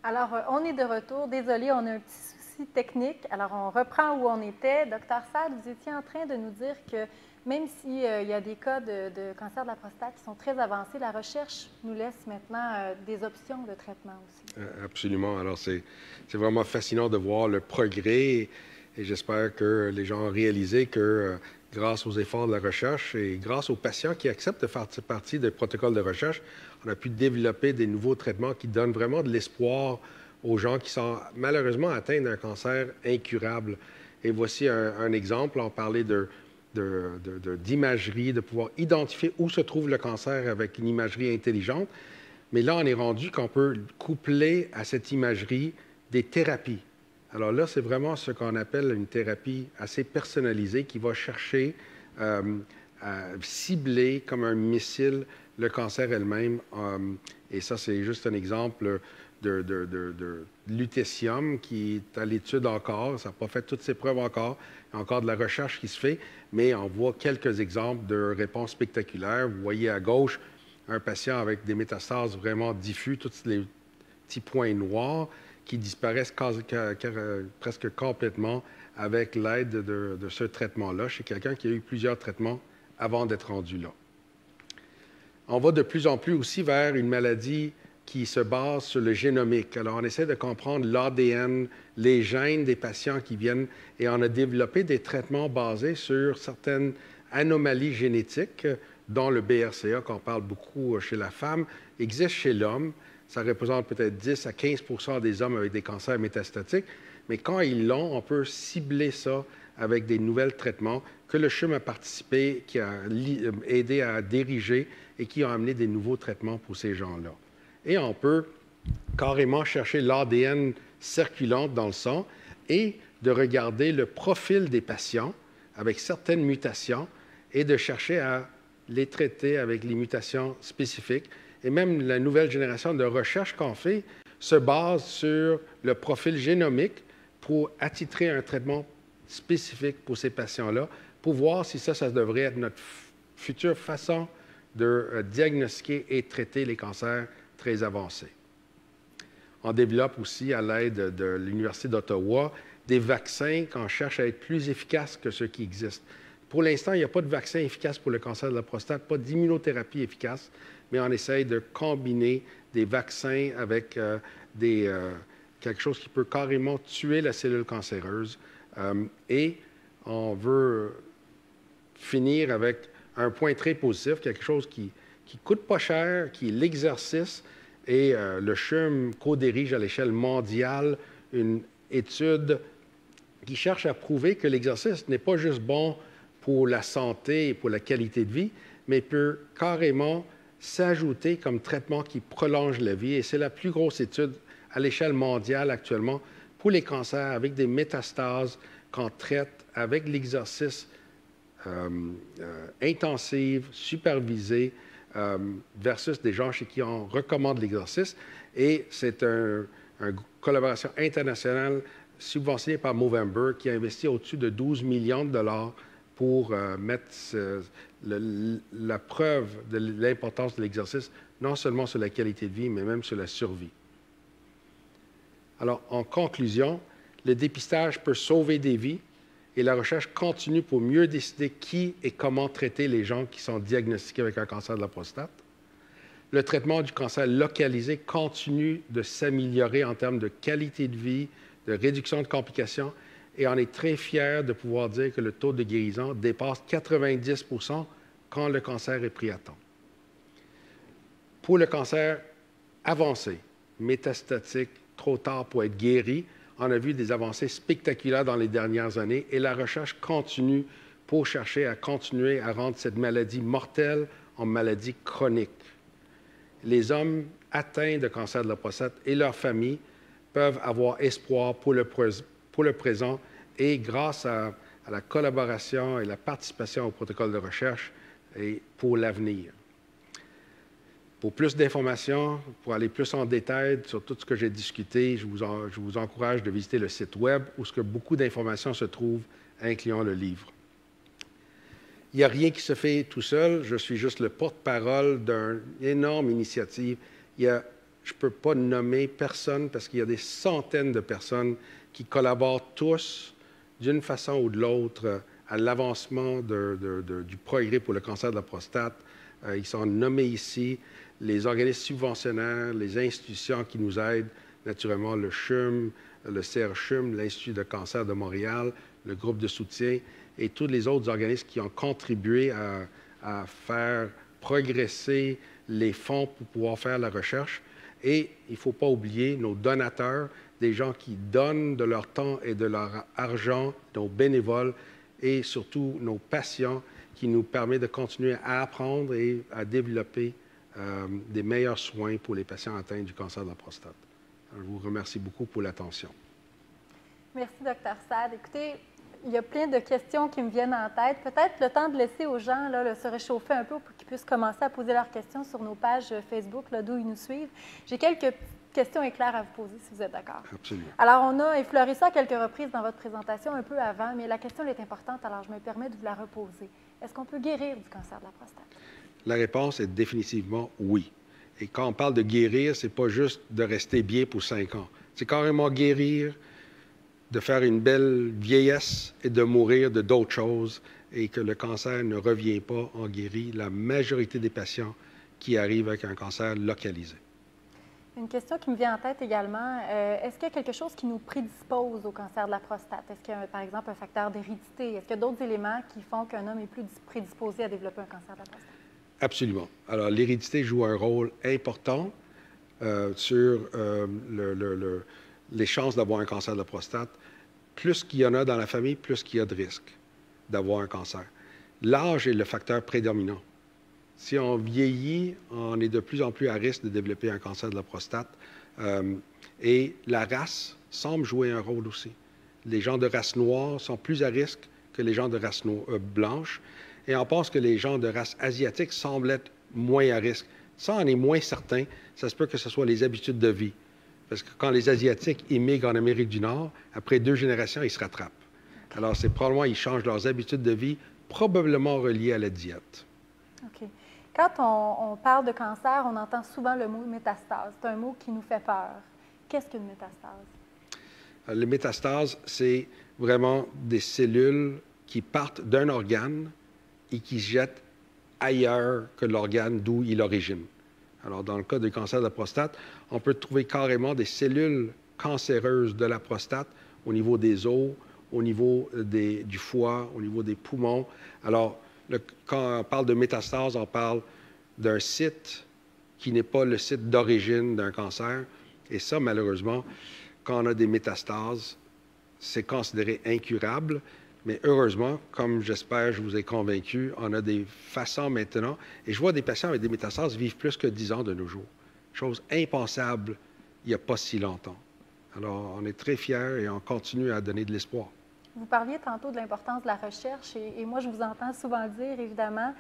Alors, on est de retour. Désolé, on a un petit souci technique. Alors, on reprend où on était. Docteur Saad, vous étiez en train de nous dire que même s'il y a des cas de cancer de la prostate qui sont très avancés, la recherche nous laisse maintenant des options de traitement aussi. Absolument. Alors, c'est vraiment fascinant de voir le progrès et j'espère que les gens ont réalisé que grâce aux efforts de la recherche et grâce aux patients qui acceptent de faire partie des protocoles de recherche, on a pu développer des nouveaux traitements qui donnent vraiment de l'espoir aux gens qui sont malheureusement atteints d'un cancer incurable. Et voici un exemple. On parlait d'imagerie, de pouvoir identifier où se trouve le cancer avec une imagerie intelligente. Mais là, on est rendu qu'on peut coupler à cette imagerie des thérapies. Alors là, c'est vraiment ce qu'on appelle une thérapie assez personnalisée qui va chercher à cibler comme un missile le cancer elle-même. Et ça, c'est juste un exemple de lutécium qui est à l'étude encore. Ça n'a pas fait toutes ses preuves encore. Il y a encore de la recherche qui se fait, mais on voit quelques exemples de réponses spectaculaires. Vous voyez à gauche un patient avec des métastases vraiment diffus, tous les petits points noirs qui disparaissent presque complètement avec l'aide de ce traitement-là chez quelqu'un qui a eu plusieurs traitements avant d'être rendu là. On va de plus en plus aussi vers une maladie qui se base sur le génomique. Alors, on essaie de comprendre l'ADN, les gènes des patients qui viennent, et on a développé des traitements basés sur certaines anomalies génétiques, dont le BRCA, qu'on parle beaucoup chez la femme, existe chez l'homme. Ça représente peut-être 10 à 15 % des hommes avec des cancers métastatiques, mais quand ils l'ont, on peut cibler ça avec des nouveaux traitements que le CHUM a participé, qui a aidé à diriger et qui ont amené des nouveaux traitements pour ces gens-là. Et on peut carrément chercher l'ADN circulante dans le sang et de regarder le profil des patients avec certaines mutations et de chercher à les traiter avec les mutations spécifiques. Et même la nouvelle génération de recherche qu'on fait se base sur le profil génomique pour attitrer un traitement spécifique pour ces patients-là, pour voir si ça devrait être notre future façon de diagnostiquer et traiter les cancers très avancés. On développe aussi, à l'aide de l'Université d'Ottawa, des vaccins qu'on cherche à être plus efficaces que ceux qui existent. Pour l'instant, il n'y a pas de vaccin efficace pour le cancer de la prostate, pas d'immunothérapie efficace, mais on essaye de combiner des vaccins avec quelque chose qui peut carrément tuer la cellule cancéreuse. Et on veut finir avec un point très positif, quelque chose qui ne coûte pas cher, qui est l'exercice. Et le CHUM co-dirige à l'échelle mondiale une étude qui cherche à prouver que l'exercice n'est pas juste bon pour la santé et pour la qualité de vie, mais peut carrément s'ajouter comme traitement qui prolonge la vie. Et c'est la plus grosse étude à l'échelle mondiale actuellement pour les cancers avec des métastases qu'on traite avec l'exercice intensif, supervisé, versus des gens chez qui on recommande l'exercice. Et c'est une collaboration internationale subventionnée par Movember qui a investi au-dessus de 12 millions de dollars pour mettre la preuve de l'importance de l'exercice, non seulement sur la qualité de vie, mais même sur la survie. Alors, en conclusion, le dépistage peut sauver des vies et la recherche continue pour mieux décider qui et comment traiter les gens qui sont diagnostiqués avec un cancer de la prostate. Le traitement du cancer localisé continue de s'améliorer en termes de qualité de vie, de réduction de complications, et on est très fiers de pouvoir dire que le taux de guérison dépasse 90 % quand le cancer est pris à temps. Pour le cancer avancé, métastatique, trop tard pour être guéri, on a vu des avancées spectaculaires dans les dernières années et la recherche continue pour chercher à continuer à rendre cette maladie mortelle en maladie chronique. Les hommes atteints de cancer de la prostate et leurs familles peuvent avoir espoir pour le présent et grâce à la collaboration et la participation au protocole de recherche et pour l'avenir. Pour plus d'informations, pour aller plus en détail sur tout ce que j'ai discuté, je vous encourage de visiter le site Web où beaucoup d'informations se trouvent, incluant le livre. Il n'y a rien qui se fait tout seul. Je suis juste le porte-parole d'une énorme initiative. Je ne peux pas nommer personne parce qu'il y a des centaines de personnes qui collaborent tous, d'une façon ou de l'autre, à l'avancement du progrès pour le cancer de la prostate. Ils sont nommés ici. Les organismes subventionnaires, les institutions qui nous aident, naturellement le CHUM, le CRCHUM, l'Institut de cancer de Montréal, le groupe de soutien et tous les autres organismes qui ont contribué à faire progresser les fonds pour pouvoir faire la recherche. Et il ne faut pas oublier nos donateurs, des gens qui donnent de leur temps et de leur argent, nos bénévoles et surtout nos patients qui nous permettent de continuer à apprendre et à développer des meilleurs soins pour les patients atteints du cancer de la prostate. Alors, je vous remercie beaucoup pour l'attention. Merci, Dr. Sad. Écoutez, il y a plein de questions qui me viennent en tête. Peut-être le temps de laisser aux gens là, se réchauffer un peu pour qu'ils puissent commencer à poser leurs questions sur nos pages Facebook, d'où ils nous suivent. J'ai quelques questions éclairs à vous poser, si vous êtes d'accord. Absolument. Alors, on a effleuré ça à quelques reprises dans votre présentation un peu avant, mais la question est importante, alors je me permets de vous la reposer. Est-ce qu'on peut guérir du cancer de la prostate? La réponse est définitivement oui. Et quand on parle de guérir, ce n'est pas juste de rester bien pour 5 ans. C'est carrément guérir, de faire une belle vieillesse et de mourir de d'autres choses et que le cancer ne revient pas en guéri. La majorité des patients qui arrivent avec un cancer localisé. Une question qui me vient en tête également, est-ce qu'il y a quelque chose qui nous prédispose au cancer de la prostate? Est-ce qu'il y a, par exemple, un facteur d'hérédité? Est-ce qu'il y a d'autres éléments qui font qu'un homme est plus prédisposé à développer un cancer de la prostate? Absolument. Alors, l'hérédité joue un rôle important sur les chances d'avoir un cancer de la prostate. Plus qu'il y en a dans la famille, plus qu'il y a de risques d'avoir un cancer. L'âge est le facteur prédominant. Si on vieillit, on est de plus en plus à risque de développer un cancer de la prostate. Et la race semble jouer un rôle aussi. Les gens de race noire sont plus à risque que les gens de race blanche. Et on pense que les gens de race asiatique semblent être moins à risque. Ça, on est moins certain. Ça se peut que ce soit les habitudes de vie. Parce que quand les Asiatiques immigrent en Amérique du Nord, après 2 générations, ils se rattrapent. Alors, c'est probablement qu'ils changent leurs habitudes de vie, probablement reliées à la diète. OK. Quand on parle de cancer, on entend souvent le mot métastase. C'est un mot qui nous fait peur. Qu'est-ce qu'une métastase? Les métastases, c'est vraiment des cellules qui partent d'un organe et qui se jettent ailleurs que l'organe d'où il origine. Alors, dans le cas du cancer de la prostate, on peut trouver carrément des cellules cancéreuses de la prostate au niveau des os, au niveau du foie, au niveau des poumons. Alors, quand on parle de métastase, on parle d'un site qui n'est pas le site d'origine d'un cancer. Et ça, malheureusement, quand on a des métastases, c'est considéré incurable. Mais heureusement, comme j'espère, je vous ai convaincu, on a des façons maintenant. Et je vois des patients avec des métastases vivre plus que 10 ans de nos jours. Chose impensable il n'y a pas si longtemps. Alors, on est très fiers et on continue à donner de l'espoir. Vous parliez tantôt de l'importance de la recherche et moi, je vous entends souvent dire, évidemment,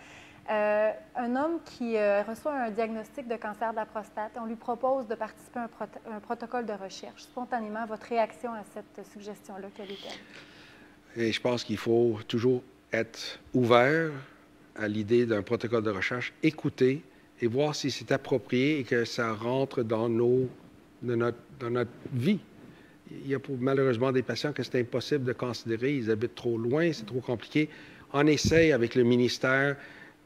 un homme qui reçoit un diagnostic de cancer de la prostate, on lui propose de participer à un protocole de recherche. Spontanément, votre réaction à cette suggestion-là, quelle est-elle? Et je pense qu'il faut toujours être ouvert à l'idée d'un protocole de recherche, écouter et voir si c'est approprié et que ça rentre dans notre vie. Il y a malheureusement des patients que c'est impossible de considérer, ils habitent trop loin, c'est trop compliqué. On essaye avec le ministère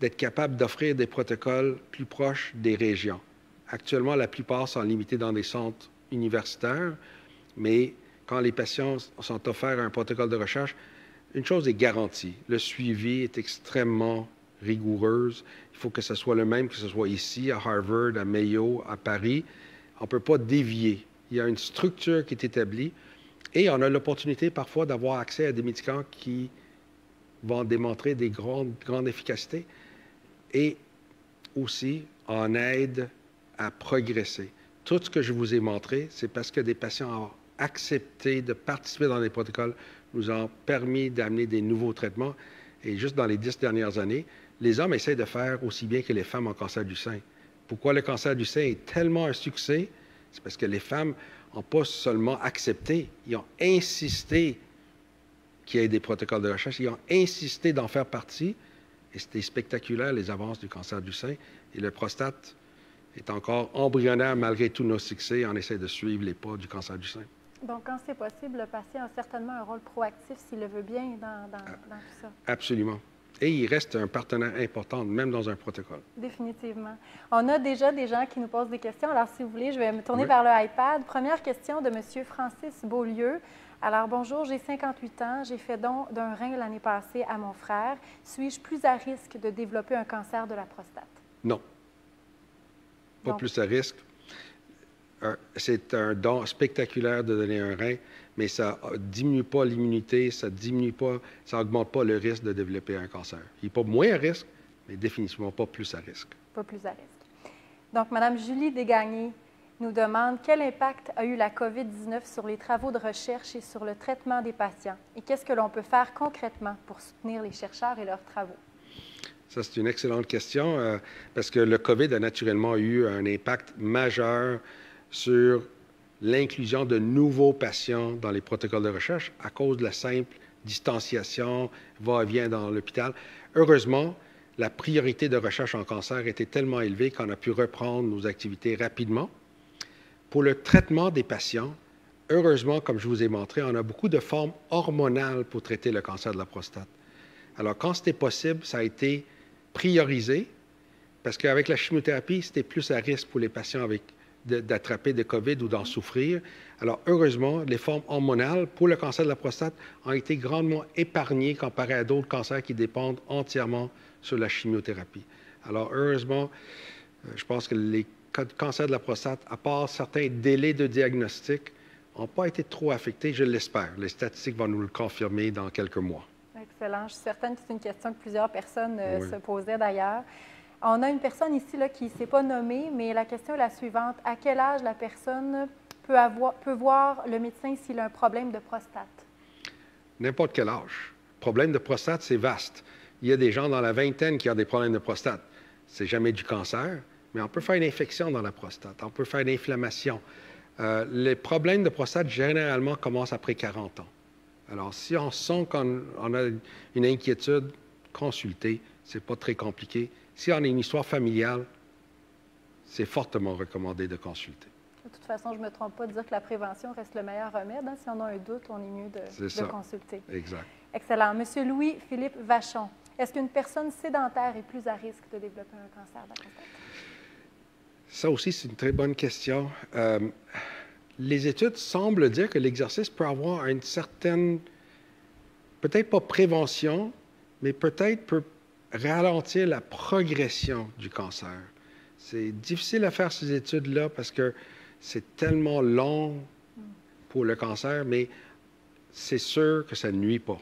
d'être capable d'offrir des protocoles plus proches des régions. Actuellement, la plupart sont limités dans des centres universitaires, mais quand les patients sont offerts un protocole de recherche, une chose est garantie, le suivi est extrêmement rigoureux. Il faut que ce soit le même, que ce soit ici, à Harvard, à Mayo, à Paris. On ne peut pas dévier. Il y a une structure qui est établie et on a l'opportunité parfois d'avoir accès à des médicaments qui vont démontrer des grandes efficacités et aussi on aide à progresser. Tout ce que je vous ai montré, c'est parce que des patients ont accepté de participer dans les protocoles, nous ont permis d'amener des nouveaux traitements. Et juste dans les 10 dernières années, les hommes essaient de faire aussi bien que les femmes en cancer du sein. Pourquoi le cancer du sein est tellement un succès? C'est parce que les femmes n'ont pas seulement accepté, ils ont insisté qu'il y ait des protocoles de recherche, ils ont insisté d'en faire partie. Et c'était spectaculaire, les avances du cancer du sein. Et le prostate est encore embryonnaire malgré tous nos succès. On essaie de suivre les pas du cancer du sein. Donc, quand c'est possible, le patient a certainement un rôle proactif s'il le veut bien dans tout ça. Absolument. Et il reste un partenaire important, même dans un protocole. Définitivement. On a déjà des gens qui nous posent des questions. Alors, si vous voulez, je vais me tourner vers le iPad. Première question de M. Francis Beaulieu. Alors, bonjour, j'ai 58 ans. J'ai fait don d'un rein l'année passée à mon frère. Suis-je plus à risque de développer un cancer de la prostate? Non. Pas plus à risque. C'est un don spectaculaire de donner un rein, mais ça ne diminue pas l'immunité, ça n'augmente pas le risque de développer un cancer. Il n'est pas moins à risque, mais définitivement pas plus à risque. Pas plus à risque. Donc, Mme Julie Desgagnés nous demande quel impact a eu la COVID-19 sur les travaux de recherche et sur le traitement des patients et qu'est-ce que l'on peut faire concrètement pour soutenir les chercheurs et leurs travaux? Ça, c'est une excellente question parce que le COVID a naturellement eu un impact majeur sur l'inclusion de nouveaux patients dans les protocoles de recherche à cause de la simple distanciation, va-et-vient dans l'hôpital. Heureusement, la priorité de recherche en cancer était tellement élevée qu'on a pu reprendre nos activités rapidement. Pour le traitement des patients, heureusement, comme je vous ai montré, on a beaucoup de formes hormonales pour traiter le cancer de la prostate. Alors, quand c'était possible, ça a été priorisé parce qu'avec la chimiothérapie, c'était plus à risque pour les patients d'attraper de COVID ou d'en souffrir. Alors, heureusement, les formes hormonales pour le cancer de la prostate ont été grandement épargnées comparé à d'autres cancers qui dépendent entièrement sur la chimiothérapie. Alors, heureusement, je pense que les cas de cancer de la prostate, à part certains délais de diagnostic, n'ont pas été trop affectés, je l'espère. Les statistiques vont nous le confirmer dans quelques mois. Excellent. Je suis certaine que c'est une question que plusieurs personnes se posaient d'ailleurs. On a une personne ici là, qui ne s'est pas nommée, mais la question est la suivante. À quel âge la personne peut voir le médecin s'il a un problème de prostate? N'importe quel âge. Problème de prostate, c'est vaste. Il y a des gens dans la vingtaine qui ont des problèmes de prostate. C'est jamais du cancer, mais on peut faire une infection dans la prostate. On peut faire une inflammation. Les problèmes de prostate, généralement, commencent après 40 ans. Alors, si on sent qu'on a une inquiétude, consultez. Ce n'est pas très compliqué. Si on a une histoire familiale, c'est fortement recommandé de consulter. De toute façon, je ne me trompe pas de dire que la prévention reste le meilleur remède. Hein? Si on a un doute, on est mieux de consulter. Exact. Excellent. Monsieur Louis-Philippe Vachon, est-ce qu'une personne sédentaire est plus à risque de développer un cancer de la prostate? Ça aussi, c'est une très bonne question. Les études semblent dire que l'exercice peut avoir une certaine, peut-être pas prévention, mais peut-être peut ralentir la progression du cancer. C'est difficile à faire ces études-là parce que c'est tellement long pour le cancer, mais c'est sûr que ça ne nuit pas.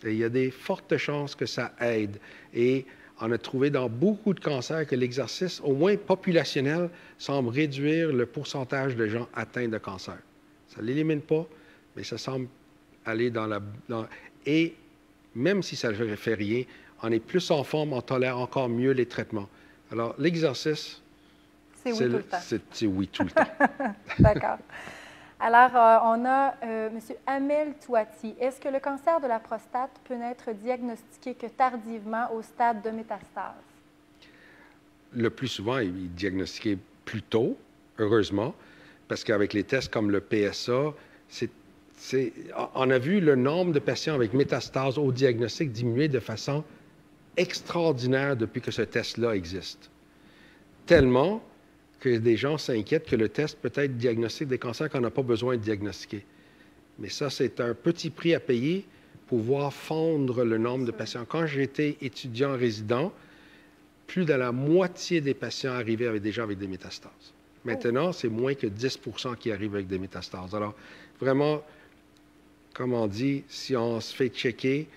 Et il y a des fortes chances que ça aide. Et on a trouvé dans beaucoup de cancers que l'exercice, au moins populationnel, semble réduire le pourcentage de gens atteints de cancer. Ça ne l'élimine pas, mais ça semble aller Et même si ça ne fait rien, on est plus en forme, on tolère encore mieux les traitements. Alors, l'exercice, c'est oui tout le temps. C'est oui tout le temps. D'accord. Alors, on a M. Amel Touati. Est-ce que le cancer de la prostate peut n'être diagnostiqué que tardivement au stade de métastase? Le plus souvent, il est diagnostiqué plus tôt, heureusement, parce qu'avec les tests comme le PSA, on a vu le nombre de patients avec métastase au diagnostic diminuer de façon extraordinaire depuis que ce test-là existe. Tellement que des gens s'inquiètent que le test peut-être diagnostique des cancers qu'on n'a pas besoin de diagnostiquer. Mais ça, c'est un petit prix à payer pour voir fondre le nombre de patients. Quand j'étais étudiant résident, plus de la moitié des patients arrivaient déjà avec des métastases. Maintenant, c'est moins que 10 % qui arrivent avec des métastases. Alors, vraiment, comme on dit, si on se fait checker,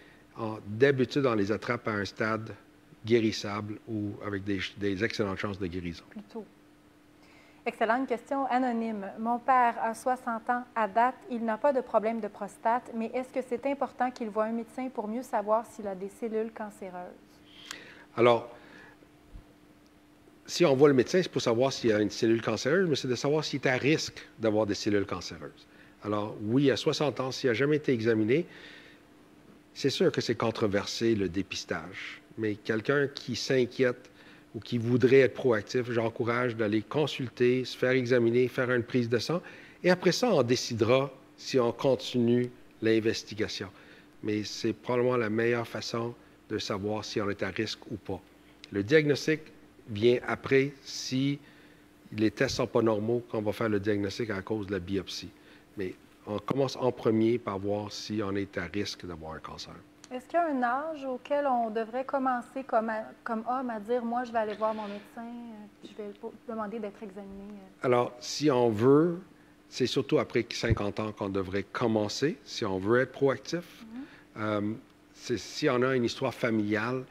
d'habitude, on les attrape à un stade guérissable ou avec des excellentes chances de guérison. Plutôt. Excellent. Une question anonyme. Mon père a 60 ans à date. Il n'a pas de problème de prostate, mais est-ce que c'est important qu'il voie un médecin pour mieux savoir s'il a des cellules cancéreuses? Alors, si on voit le médecin, c'est pour savoir s'il y a une cellule cancéreuse, mais c'est de savoir s'il est à risque d'avoir des cellules cancéreuses. Alors, oui, à 60 ans, s'il n'a jamais été examiné, c'est sûr que c'est controversé, le dépistage. Mais quelqu'un qui s'inquiète ou qui voudrait être proactif, j'encourage d'aller consulter, se faire examiner, faire une prise de sang. Et après ça, on décidera si on continue l'investigation. Mais c'est probablement la meilleure façon de savoir si on est à risque ou pas. Le diagnostic vient après si les tests ne sont pas normaux, qu'on va faire le diagnostic à cause de la biopsie. Mais on commence en premier par voir si on est à risque d'avoir un cancer. Est-ce qu'il y a un âge auquel on devrait commencer comme homme à dire « moi, je vais aller voir mon médecin, je vais demander d'être examiné » Alors, si on veut, c'est surtout après 50 ans qu'on devrait commencer, si on veut être proactif. Si on a une histoire familiale,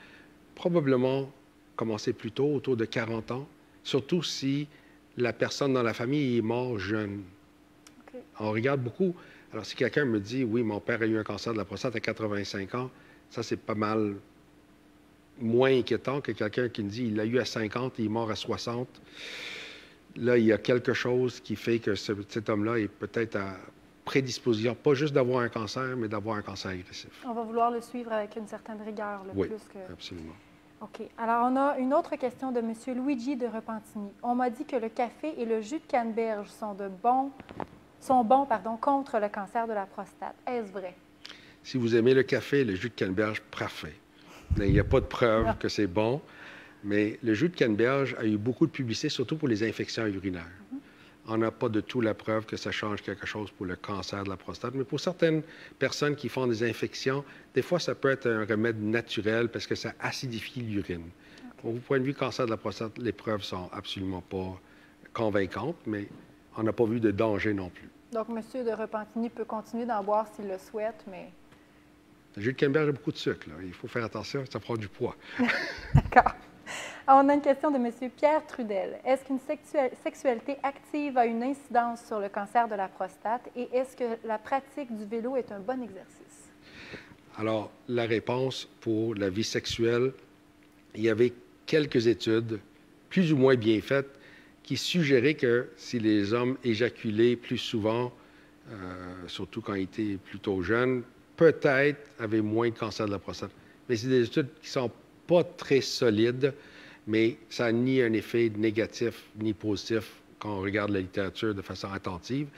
probablement commencer plus tôt, autour de 40 ans, surtout si la personne dans la famille est morte jeune. Okay. On regarde beaucoup. Alors, si quelqu'un me dit, oui, mon père a eu un cancer de la prostate à 85 ans, ça, c'est pas mal moins inquiétant que quelqu'un qui me dit, il l'a eu à 50, il est mort à 60. Là, il y a quelque chose qui fait que cet homme-là est peut-être à prédisposition, pas juste d'avoir un cancer, mais d'avoir un cancer agressif. On va vouloir le suivre avec une certaine rigueur, oui, plus que... absolument. OK. Alors, on a une autre question de M. Luigi de Repentigny. On m'a dit que le café et le jus de canneberge sont bons contre le cancer de la prostate. Est-ce vrai? Si vous aimez le café et le jus de canneberge, parfait. Il n'y a pas de preuve que c'est bon, mais le jus de canneberge a eu beaucoup de publicité, surtout pour les infections urinaires. On n'a pas de tout la preuve que ça change quelque chose pour le cancer de la prostate, mais pour certaines personnes qui font des infections, des fois, ça peut être un remède naturel parce que ça acidifie l'urine. Okay. Au point de vue cancer de la prostate, les preuves sont absolument pas convaincantes, mais on n'a pas vu de danger non plus. Donc, M. de Repentigny peut continuer d'en boire s'il le souhaite, mais... Le jus de canneberge a beaucoup de sucre, là. Il faut faire attention, ça prend du poids. D'accord. On a une question de M. Pierre Trudel. Est-ce qu'une sexualité active a une incidence sur le cancer de la prostate et est-ce que la pratique du vélo est un bon exercice? Alors, la réponse pour la vie sexuelle, il y avait quelques études, plus ou moins bien faites, qui suggéraient que si les hommes éjaculaient plus souvent, surtout quand ils étaient plutôt jeunes, peut-être avaient moins de cancer de la prostate. Mais c'est des études qui ne sont pas très solides, mais ça n'a ni un effet négatif ni positif quand on regarde la littérature de façon attentive.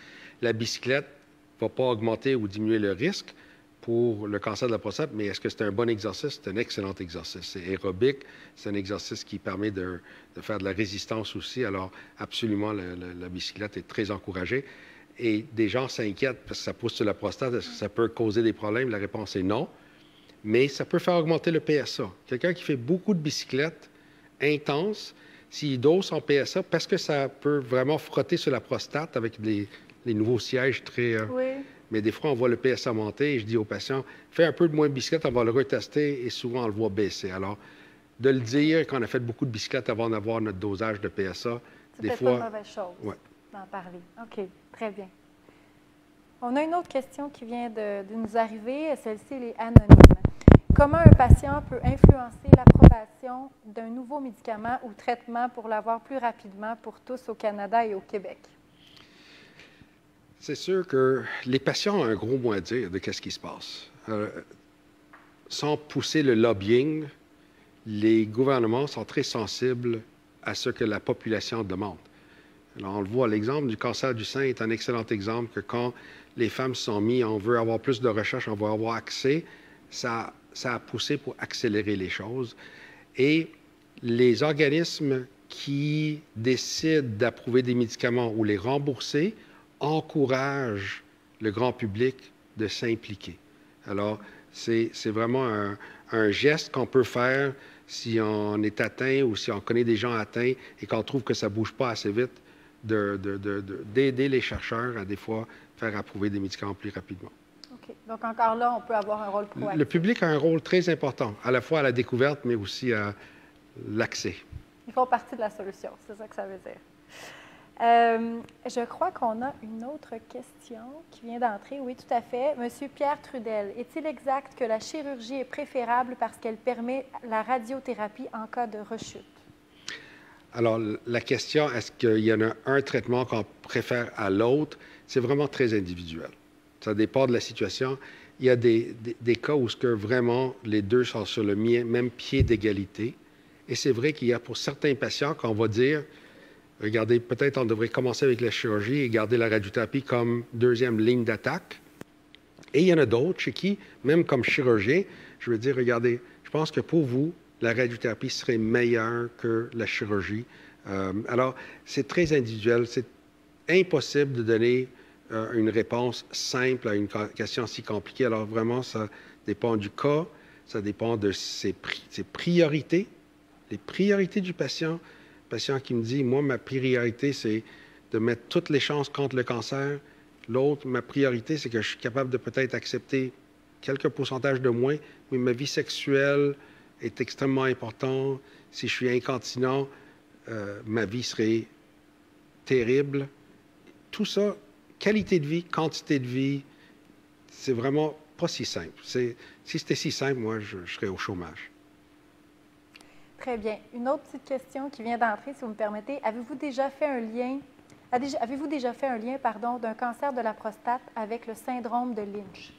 La bicyclette ne va pas augmenter ou diminuer le risque pour le cancer de la prostate, mais est-ce que c'est un bon exercice? C'est un excellent exercice. C'est aérobique, c'est un exercice qui permet de faire de la résistance aussi. Alors, absolument, la bicyclette est très encouragée. Et des gens s'inquiètent parce que ça pousse sur la prostate. Est-ce que ça peut causer des problèmes? La réponse est non. Mais ça peut faire augmenter le PSA. Quelqu'un qui fait beaucoup de bicyclette intense, s'il dose son PSA, parce que ça peut vraiment frotter sur la prostate avec les nouveaux sièges très... Oui. Mais des fois, on voit le PSA monter et je dis aux patients, fais un peu de moins de bicyclette, on va le retester et souvent, on le voit baisser. Alors, de le dire qu'on a fait beaucoup de bicyclette avant d'avoir notre dosage de PSA, des fois... C'est pas une mauvaise chose d'en parler. OK, très bien. On a une autre question qui vient de nous arriver. Celle-ci, elle est anonyme. Comment un patient peut influencer l'approbation d'un nouveau médicament ou traitement pour l'avoir plus rapidement pour tous au Canada et au Québec? C'est sûr que les patients ont un gros mot à dire de ce qui se passe. Sans pousser le lobbying, les gouvernements sont très sensibles à ce que la population demande. Alors, on le voit, l'exemple du cancer du sein est un excellent exemple que quand les femmes se sont mises, on veut avoir plus de recherche, on veut avoir accès, ça a poussé pour accélérer les choses. Et les organismes qui décident d'approuver des médicaments ou les rembourser encouragent le grand public de s'impliquer. Alors, c'est vraiment un geste qu'on peut faire si on est atteint ou si on connaît des gens atteints et qu'on trouve que ça ne bouge pas assez vite, d'aider les chercheurs à des fois faire approuver des médicaments plus rapidement. OK. Donc, encore là, on peut avoir un rôle proactif. Le public a un rôle très important, à la fois à la découverte, mais aussi à l'accès. Ils font partie de la solution, c'est ça que ça veut dire. Je crois qu'on a une autre question qui vient d'entrer. Oui, tout à fait. Monsieur Pierre Trudel, est-il exact que la chirurgie est préférable parce qu'elle permet la radiothérapie en cas de rechute? Alors, la question, est-ce qu'il y en a un traitement qu'on préfère à l'autre? C'est vraiment très individuel. Ça dépend de la situation. Il y a des cas où vraiment les deux sont sur le même pied d'égalité. Et c'est vrai qu'il y a pour certains patients qu'on va dire, regardez, peut-être on devrait commencer avec la chirurgie et garder la radiothérapie comme deuxième ligne d'attaque. Et il y en a d'autres chez qui, même comme chirurgien, je veux dire, regardez, je pense que pour vous, la radiothérapie serait meilleure que la chirurgie. Alors, c'est très individuel. C'est impossible de donner une réponse simple à une question si compliquée. Alors, vraiment, ça dépend du cas, ça dépend de ses priorités, les priorités du patient. Le patient qui me dit, moi, ma priorité, c'est de mettre toutes les chances contre le cancer. L'autre, ma priorité, c'est que je suis capable de peut-être accepter quelques pourcentages de moins, mais ma vie sexuelle est extrêmement importante. Si je suis incontinent, ma vie serait terrible. Tout ça, qualité de vie, quantité de vie, c'est vraiment pas si simple. Si c'était si simple, moi, je serais au chômage. Très bien. Une autre petite question qui vient d'entrer, si vous me permettez. Avez-vous déjà fait un lien d'un cancer de la prostate avec le syndrome de Lynch?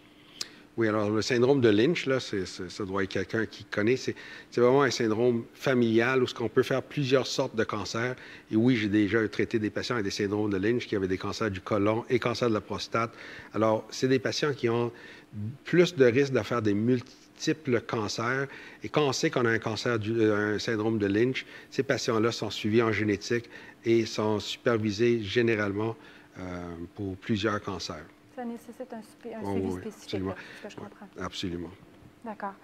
Oui, alors le syndrome de Lynch, là, ça doit être quelqu'un qui connaît. C'est vraiment un syndrome familial où on peut faire plusieurs sortes de cancers. Et oui, j'ai déjà traité des patients avec des syndromes de Lynch qui avaient des cancers du côlon et cancer de la prostate. Alors, c'est des patients qui ont plus de risques de faire des multiples cancers. Et quand on sait qu'on a un syndrome de Lynch, ces patients-là sont suivis en génétique et sont supervisés généralement pour plusieurs cancers. Ça nécessite un suivi spécifique, là, c'est ce que je comprends. Absolument. D'accord.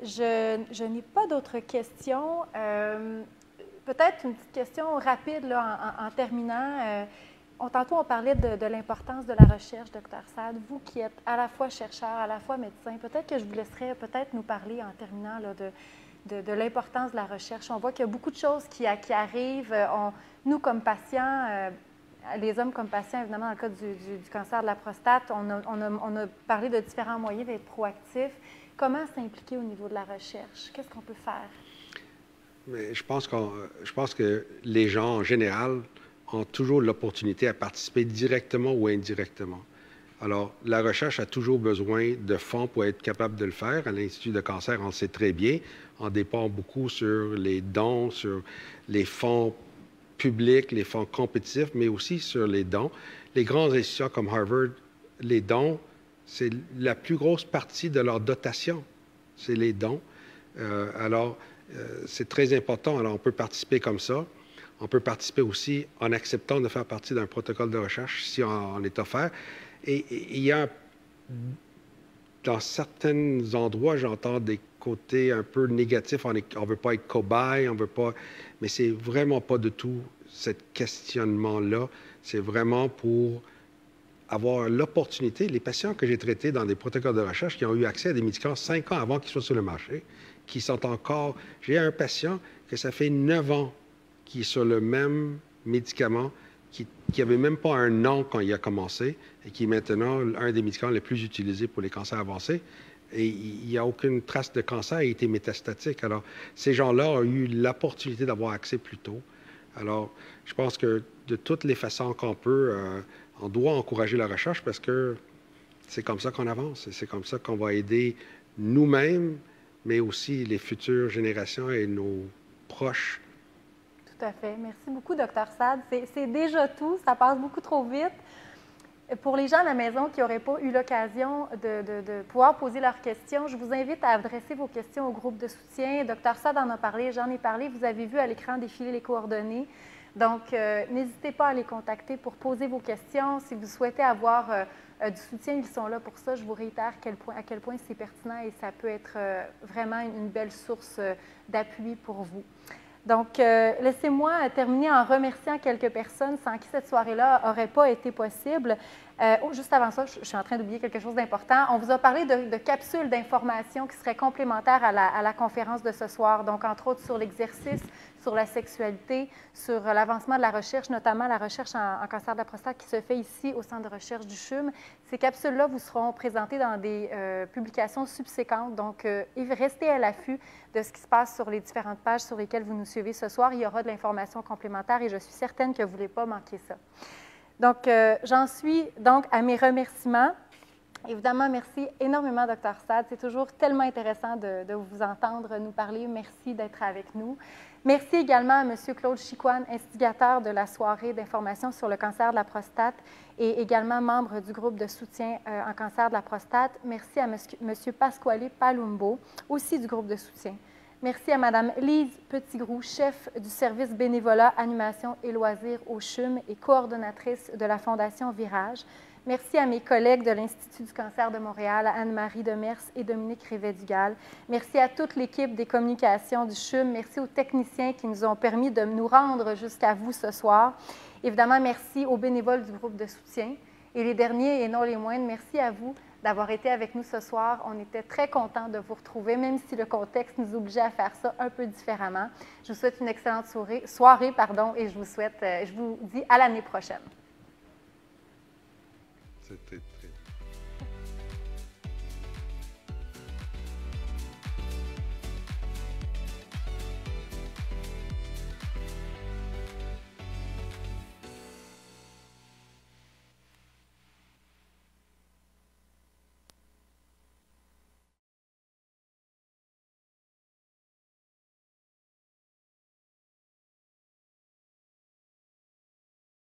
Je n'ai pas d'autres questions. Peut-être une petite question rapide là, en terminant. Tantôt, on parlait de l'importance de la recherche, Dr. Saad. Vous qui êtes à la fois chercheur, à la fois médecin, peut-être que je vous laisserai peut-être nous parler en terminant là, de l'importance de la recherche. On voit qu'il y a beaucoup de choses qui arrivent. Nous, comme patients, les hommes comme patients, évidemment, dans le cas du cancer de la prostate, on a parlé de différents moyens d'être proactifs. Comment s'impliquer au niveau de la recherche? Qu'est-ce qu'on peut faire? Mais je pense que les gens, en général, ont toujours l'opportunité à participer directement ou indirectement. Alors, la recherche a toujours besoin de fonds pour être capable de le faire. À l'Institut de cancer, on le sait très bien. On dépend beaucoup sur les dons, sur les fonds publics, les fonds compétitifs, mais aussi sur les dons. Les grandes institutions comme Harvard, les dons, c'est la plus grosse partie de leur dotation. C'est les dons. C'est très important. Alors, on peut participer comme ça. On peut participer aussi en acceptant de faire partie d'un protocole de recherche si on est offert. Et il y a, dans certains endroits, j'entends des côtés un peu négatifs. On ne veut pas être cobaye, on veut pas... Mais c'est vraiment pas du tout ce questionnement-là. C'est vraiment pour avoir l'opportunité. Les patients que j'ai traités dans des protocoles de recherche qui ont eu accès à des médicaments 5 ans avant qu'ils soient sur le marché, qui sont encore... J'ai un patient que ça fait 9 ans qui est sur le même médicament, qui n'avait même pas un nom quand il a commencé et qui est maintenant un des médicaments les plus utilisés pour les cancers avancés. Et il n'y a aucune trace de cancer, il a été métastatique. Alors, ces gens-là ont eu l'opportunité d'avoir accès plus tôt. Alors, je pense que de toutes les façons qu'on peut, on doit encourager la recherche parce que c'est comme ça qu'on avance et c'est comme ça qu'on va aider nous-mêmes, mais aussi les futures générations et nos proches. Tout à fait. Merci beaucoup, Dr. Saad. C'est déjà tout. Ça passe beaucoup trop vite. Pour les gens à la maison qui n'auraient pas eu l'occasion de pouvoir poser leurs questions, je vous invite à adresser vos questions au groupe de soutien. Dr. Saad en a parlé, j'en ai parlé. Vous avez vu à l'écran défiler les coordonnées. Donc, n'hésitez pas à les contacter pour poser vos questions. Si vous souhaitez avoir du soutien, ils sont là pour ça. Je vous réitère à quel point c'est pertinent et ça peut être vraiment une belle source d'appui pour vous. Donc, laissez-moi terminer en remerciant quelques personnes sans qui cette soirée-là n'aurait pas été possible. Juste avant ça, je suis en train d'oublier quelque chose d'important. On vous a parlé de capsules d'information qui seraient complémentaires à la conférence de ce soir. Donc, entre autres, sur l'exercice, sur la sexualité, sur l'avancement de la recherche, notamment la recherche en cancer de la prostate qui se fait ici au Centre de recherche du CHUM. Ces capsules-là vous seront présentées dans des publications subséquentes, donc restez à l'affût de ce qui se passe sur les différentes pages sur lesquelles vous nous suivez ce soir. Il y aura de l'information complémentaire et je suis certaine que vous ne voulez pas manquer ça. Donc, j'en suis donc à mes remerciements. Évidemment, merci énormément, Dr. Stade. C'est toujours tellement intéressant de vous entendre nous parler. Merci d'être avec nous. Merci également à M. Claude Chicoine, instigateur de la soirée d'information sur le cancer de la prostate et également membre du groupe de soutien en cancer de la prostate. Merci à M. Pasquale Palumbo, aussi du groupe de soutien. Merci à Mme Lise Petitgrou, chef du service bénévolat, animation et loisirs au CHUM et coordonnatrice de la Fondation Virage. Merci à mes collègues de l'Institut du cancer de Montréal, Anne-Marie Demers et Dominique Rivet-Dugal. Merci à toute l'équipe des communications du CHUM. Merci aux techniciens qui nous ont permis de nous rendre jusqu'à vous ce soir. Évidemment, merci aux bénévoles du groupe de soutien. Et les derniers et non les moindres, merci à vous d'avoir été avec nous ce soir. On était très contents de vous retrouver, même si le contexte nous obligeait à faire ça un peu différemment. Je vous souhaite une excellente soirée et je vous dis à l'année prochaine. C'était très...